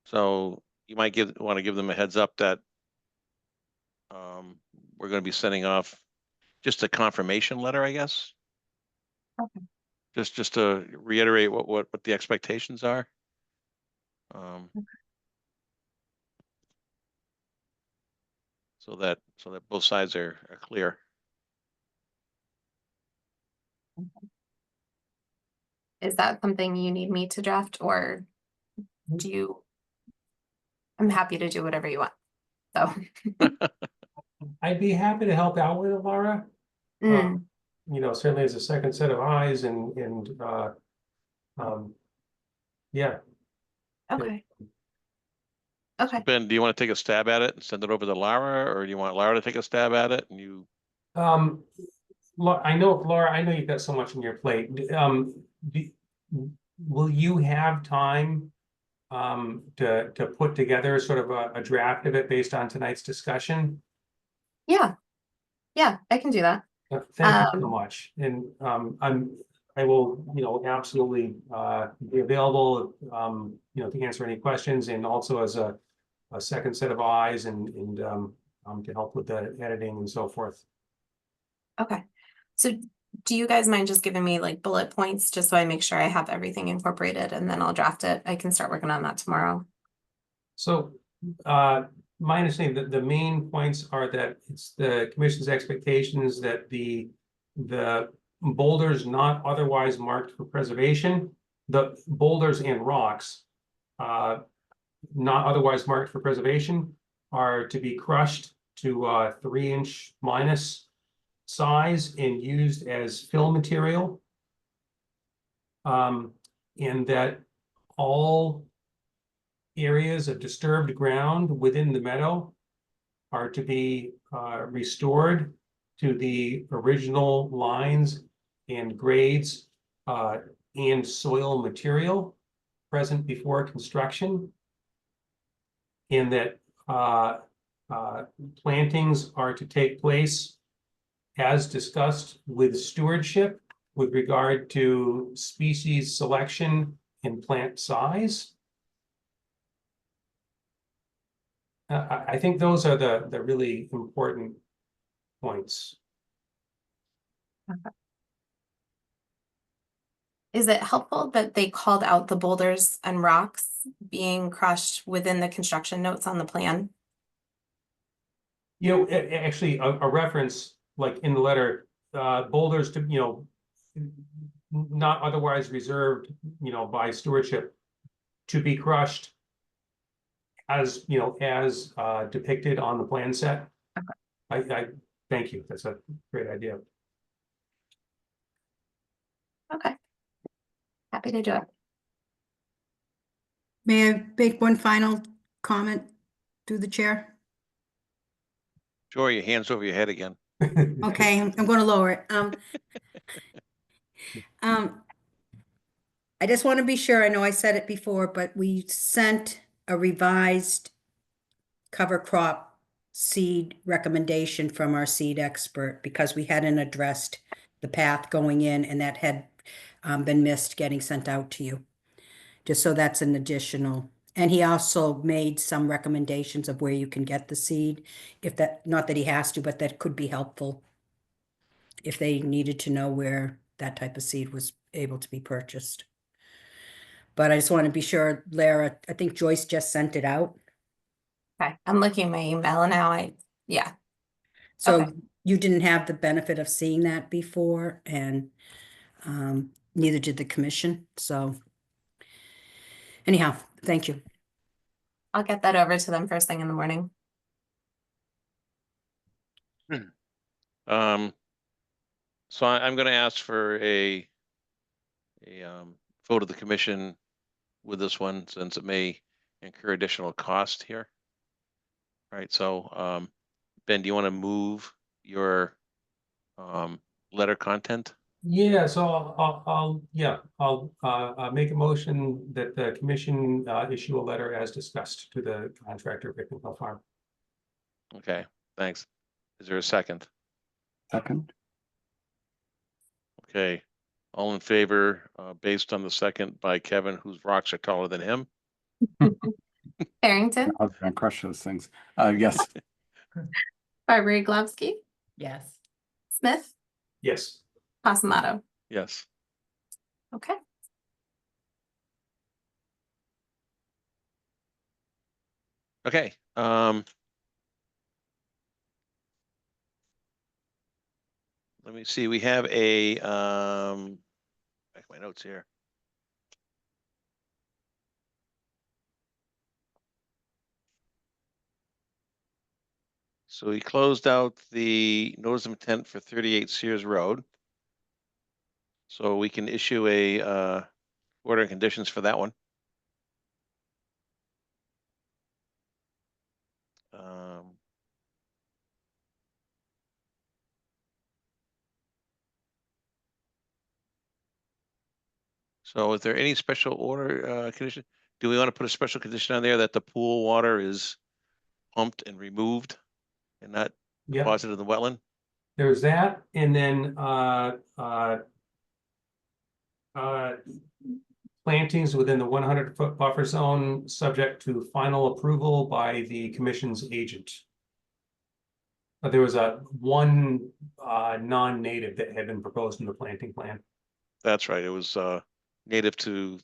So you might want to give them a heads up that we're going to be sending off just a confirmation letter, I guess. Okay. Just to reiterate what the expectations are. So that both sides are clear. Is that something you need me to draft, or do you? I'm happy to do whatever you want. So I'd be happy to help out with it, Laura. You know, certainly as a second set of eyes and yeah. okay. Okay. Ben, do you want to take a stab at it and send it over to Lara, or do you want Lara to take a stab at it and you? I know, Laura, I know you've got so much on your plate. Will you have time to put together sort of a draft of it based on tonight's discussion? Yeah, I can do that. Thank you so much. And I will, you know, absolutely be available, you know, to answer any questions, and also as a second set of eyes and to help with the editing and so forth. Okay. So do you guys mind just giving me like bullet points just so I make sure I have everything incorporated, and then I'll draft it? I can start working on that tomorrow. So my understanding that the main points are that it's the commission's expectations that the boulders not otherwise marked for preservation, the boulders and rocks not otherwise marked for preservation are to be crushed to 3-inch minus size and used as fill material. And that all areas of disturbed ground within the meadow are to be restored to the original lines and grades and soil material present before construction. And that plantings are to take place as discussed with stewardship with regard to species selection and plant size. I think those are the really important points. Is it helpful that they called out the boulders and rocks being crushed within the construction notes on the plan? You know, actually, a reference like in the letter, boulders to, you know, not otherwise reserved, you know, by stewardship to be crushed as, you know, as depicted on the plan set. Okay. I thank you. That's a great idea. Okay. Happy to do it. May I make one final comment through the chair? Sure, your hands over your head again. Okay, I'm going to lower it. I just want to be sure, I know I said it before, but we sent a revised cover crop seed recommendation from our seed expert because we hadn't addressed the path going in and that had been missed getting sent out to you. Just so that's an additional. And he also made some recommendations of where you can get the seed, if that, not that he has to, but that could be helpful if they needed to know where that type of seed was able to be purchased. But I just want to be sure, Lara, I think Joyce just sent it out. Okay, I'm looking at my email now. Yeah. So Okay. you didn't have the benefit of seeing that before, and neither did the commission. So anyhow, thank you. I'll get that over to them first thing in the morning. So I'm going to ask for a vote of the commission with this one, since it may incur additional cost here. All right, so Ben, do you want to move your letter content? Yeah, so I'll make a motion that the commission issue a letter as discussed to the contractor, Victor Hill Farm. Okay, thanks. Is there a second? Second. Okay, all in favor, based on the second by Kevin, whose rocks are taller than him? Barrington, I was gonna crush those things. Yes. Barbary Glowski, Yes. Smith, Yes. Pasamato. Yes. Okay. Okay, let me see, we have a, back my notes here. So we closed out the notice of intent for 38 Sears Road. So we can issue a order of conditions for that one. So is there any special order condition? Do we want to put a special condition on there that the pool water is pumped and removed and not Yeah, deposited in the wetland? there's that, and then plantings within the 100-foot buffer zone, subject to final approval by the commission's agent. But there was one non-native that had been proposed in the planting plan. That's right. It was native to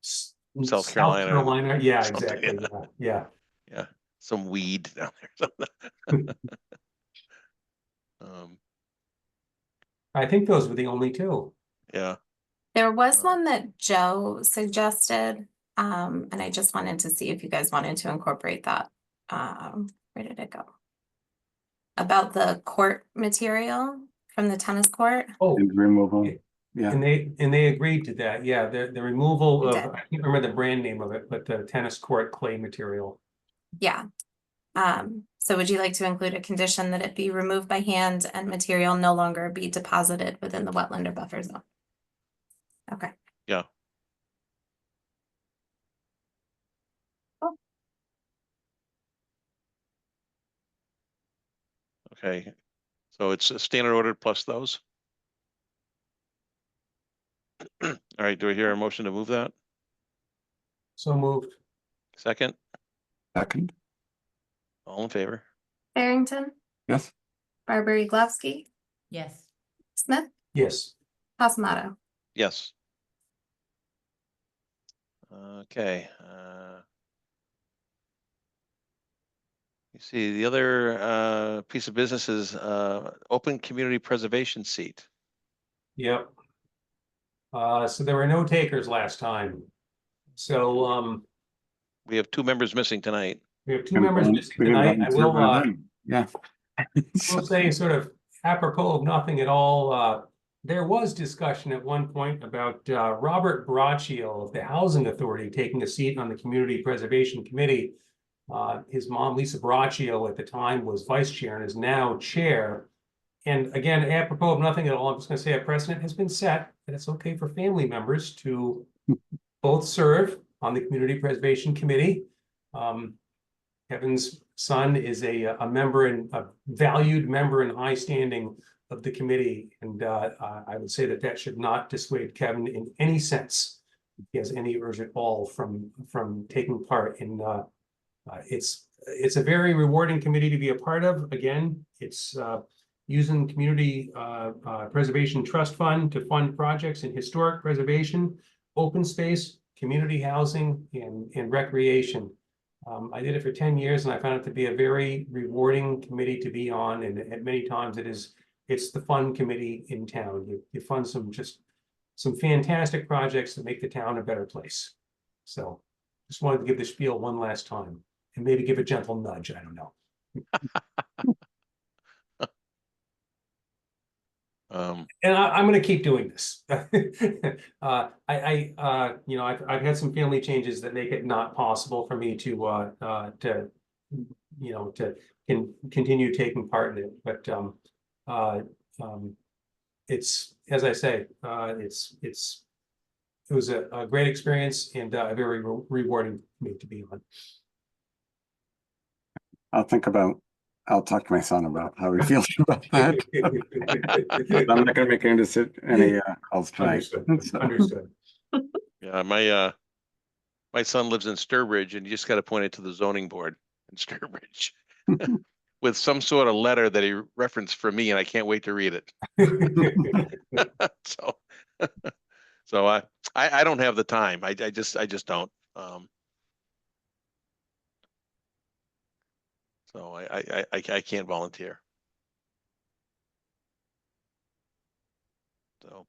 S- South Carolina. Yeah, something, exactly. Yeah. yeah. some weed down there. I think those were the only two. Yeah, There was one that Joe suggested, and I just wanted to see if you guys wanted to incorporate that. Where did it go? About the court material from the tennis court. Oh, And removal. Yeah. and they agreed to that. Yeah, the removal They of, did. I can't remember the brand name of it, but the tennis court clay material. Yeah. So would you like to include a condition that it be removed by hand and material no longer be deposited within the wetland or buffer zone? Okay. yeah. Okay, so it's a standard order plus those. All right, do I hear a motion to move that? So moved. Second, Second. all in favor? Barrington, Yes. Barbary Glavsky, Yes. Smith, Yes. Pasamato. Yes. Okay, you see, the other piece of business is open community preservation seat. Yep. So there were no takers last time. So, We have 2 members missing tonight. we have two members missing tonight. I will, Yeah. will say sort of apropos of nothing at all, there was discussion at one point about Robert Braccio of the Housing Authority taking a seat on the Community Preservation Committee. His mom, Lisa Braccio, at the time was vice chair and is now chair. And again, apropos of nothing at all, I'm just going to say a precedent has been set that it's okay for family members to both serve on the Community Preservation Committee. Kevin's son is a member and a valued member in high standing of the committee. And I would say that should not dissuade Kevin in any sense. If he has any urge at all from taking part in, it's a very rewarding committee to be a part of. Again, it's using Community Preservation Trust Fund to fund projects in historic preservation, open space, community housing, and recreation. I did it for 10 years and I found it to be a very rewarding committee to be on. And at many times it's the fun committee in town. You fund some fantastic projects that make the town a better place. So just wanted to give the spiel one last time and maybe give a gentle nudge. I don't know. And I'm going to keep doing this. I've had some family changes that make it not possible for me to continue taking part in it. But it's, as I say, it was a great experience and a very rewarding for me to be on. I'll talk to my son about how he feels about that. I'm not gonna make any calls tonight. Understood. Yeah, my son lives in Sturbridge and you just got to point it to the zoning board in Sturbridge with some sort of letter that he referenced for me, and I can't wait to read it. So I don't have the time. I just don't. So I can't volunteer. So, all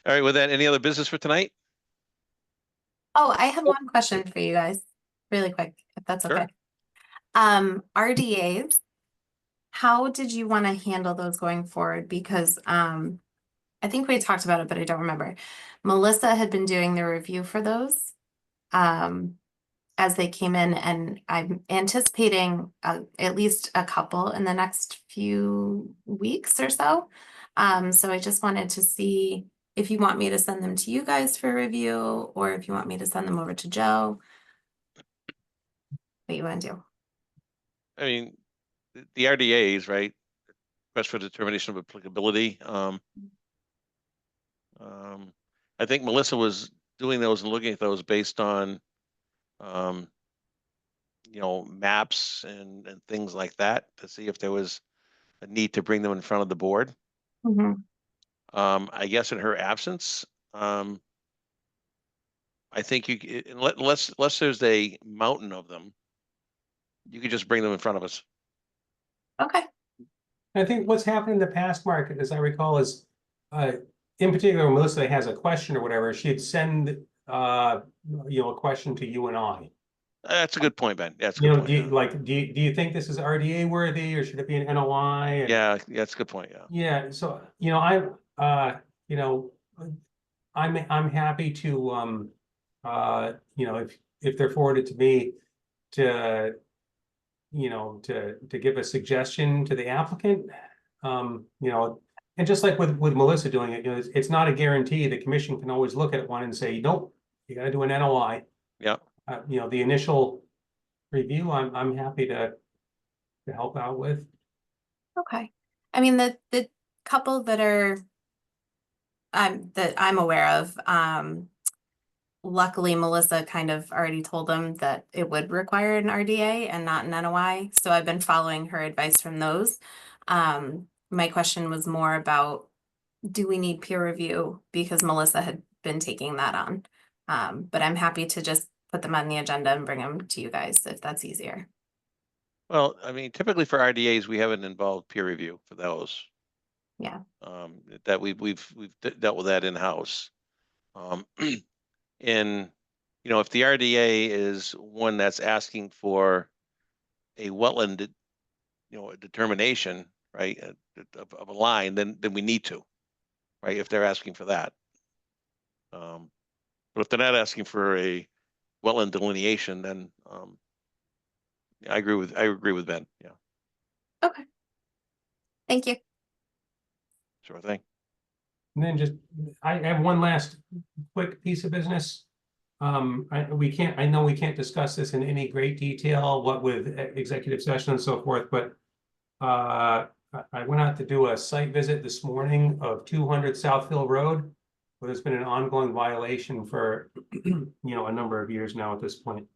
right, with that, any other business for tonight? Oh, I have one question for you guys, really quick, if that's Sure. okay. RDAs, how did you want to handle those going forward? Because I think we talked about it, but I don't remember. Melissa had been doing the review for those as they came in, and I'm anticipating at least a couple in the next few weeks or so. So I just wanted to see if you want me to send them to you guys for review, or if you want me to send them over to Joe. What you want to do? I mean, the RDAs, right? Request for determination of applicability. I think Melissa was doing those and looking at those based on, maps and things like that to see if there was a need to bring them in front of the board. I guess in her absence, I think unless there's a mountain of them, you could just bring them in front of us. Okay. I think what's happened in the past, Mark, as I recall, is in particular, when Melissa has a question or whatever, she'd send a question to you and I. That's a good point, Ben. That's a You good know, point. do you, yeah. like, do you think this is RDA worthy, or should it be an NOI? And- Yeah, that's a good point. Yeah. Yeah, so, I'm happy to, if they're forwarded to me to, to give a suggestion to the applicant. And just like with Melissa doing it, it's not a guarantee. The commission can always look at one and say, nope, you gotta do an NOI. Yeah. The initial review, I'm happy to help out with. Okay. I mean, the couple that are that I'm aware of, luckily Melissa kind of already told them that it would require an RDA and not an NOI. So I've been following her advice from those. My question was more about, do we need peer review? Because Melissa had been taking that on. But I'm happy to just put them on the agenda and bring them to you guys if that's easier. Well, I mean, typically for RDAs, we haven't involved peer review for those. Yeah. That we've dealt with that in-house. And, if the RDA is one that's asking for a wetland, a determination, right, of a line, then we need to, right, if they're asking for that. But if they're not asking for a wetland delineation, then I agree with Ben. Yeah, Okay. Thank you. sure thing. And then I have one last quick piece of business. I know we can't discuss this in any great detail, what with executive session and so forth, but I went out to do a site visit this morning of 200 Southfield Road, where there's been an ongoing violation for, a number of years now at this point.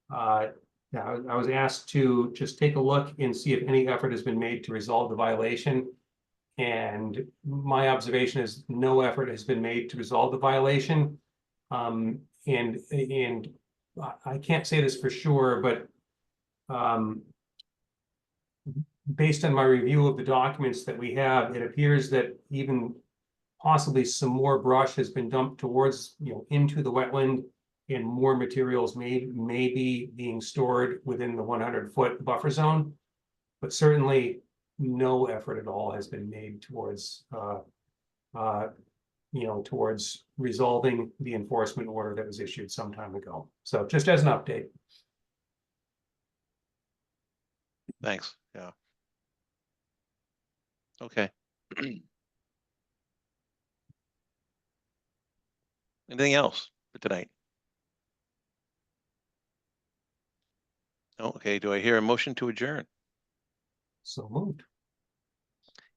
I was asked to just take a look and see if any effort has been made to resolve the violation. And my observation is no effort has been made to resolve the violation. And I can't say this for sure, but based on my review of the documents that we have, it appears that even possibly some more brush has been dumped towards, into the wetland, and more materials may be being stored within the 100-foot buffer zone. But certainly no effort at all has been made towards towards resolving the enforcement order that was issued some time ago. So just as an update. Thanks. Yeah. Okay. Anything else for tonight? No? Okay, do I hear a motion to adjourn? So moved.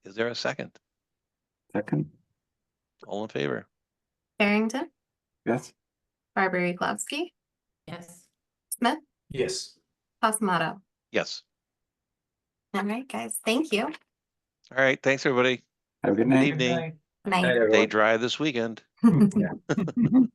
Is there a second? Second, All in favor? Barrington, yes. Barbary Glavsky, Yes. Smith, Yes. Pasamato. Yes. All right, guys. Thank you. All right, thanks, everybody. Have a good Good night. evening. Good Night. Stay dry this weekend. night.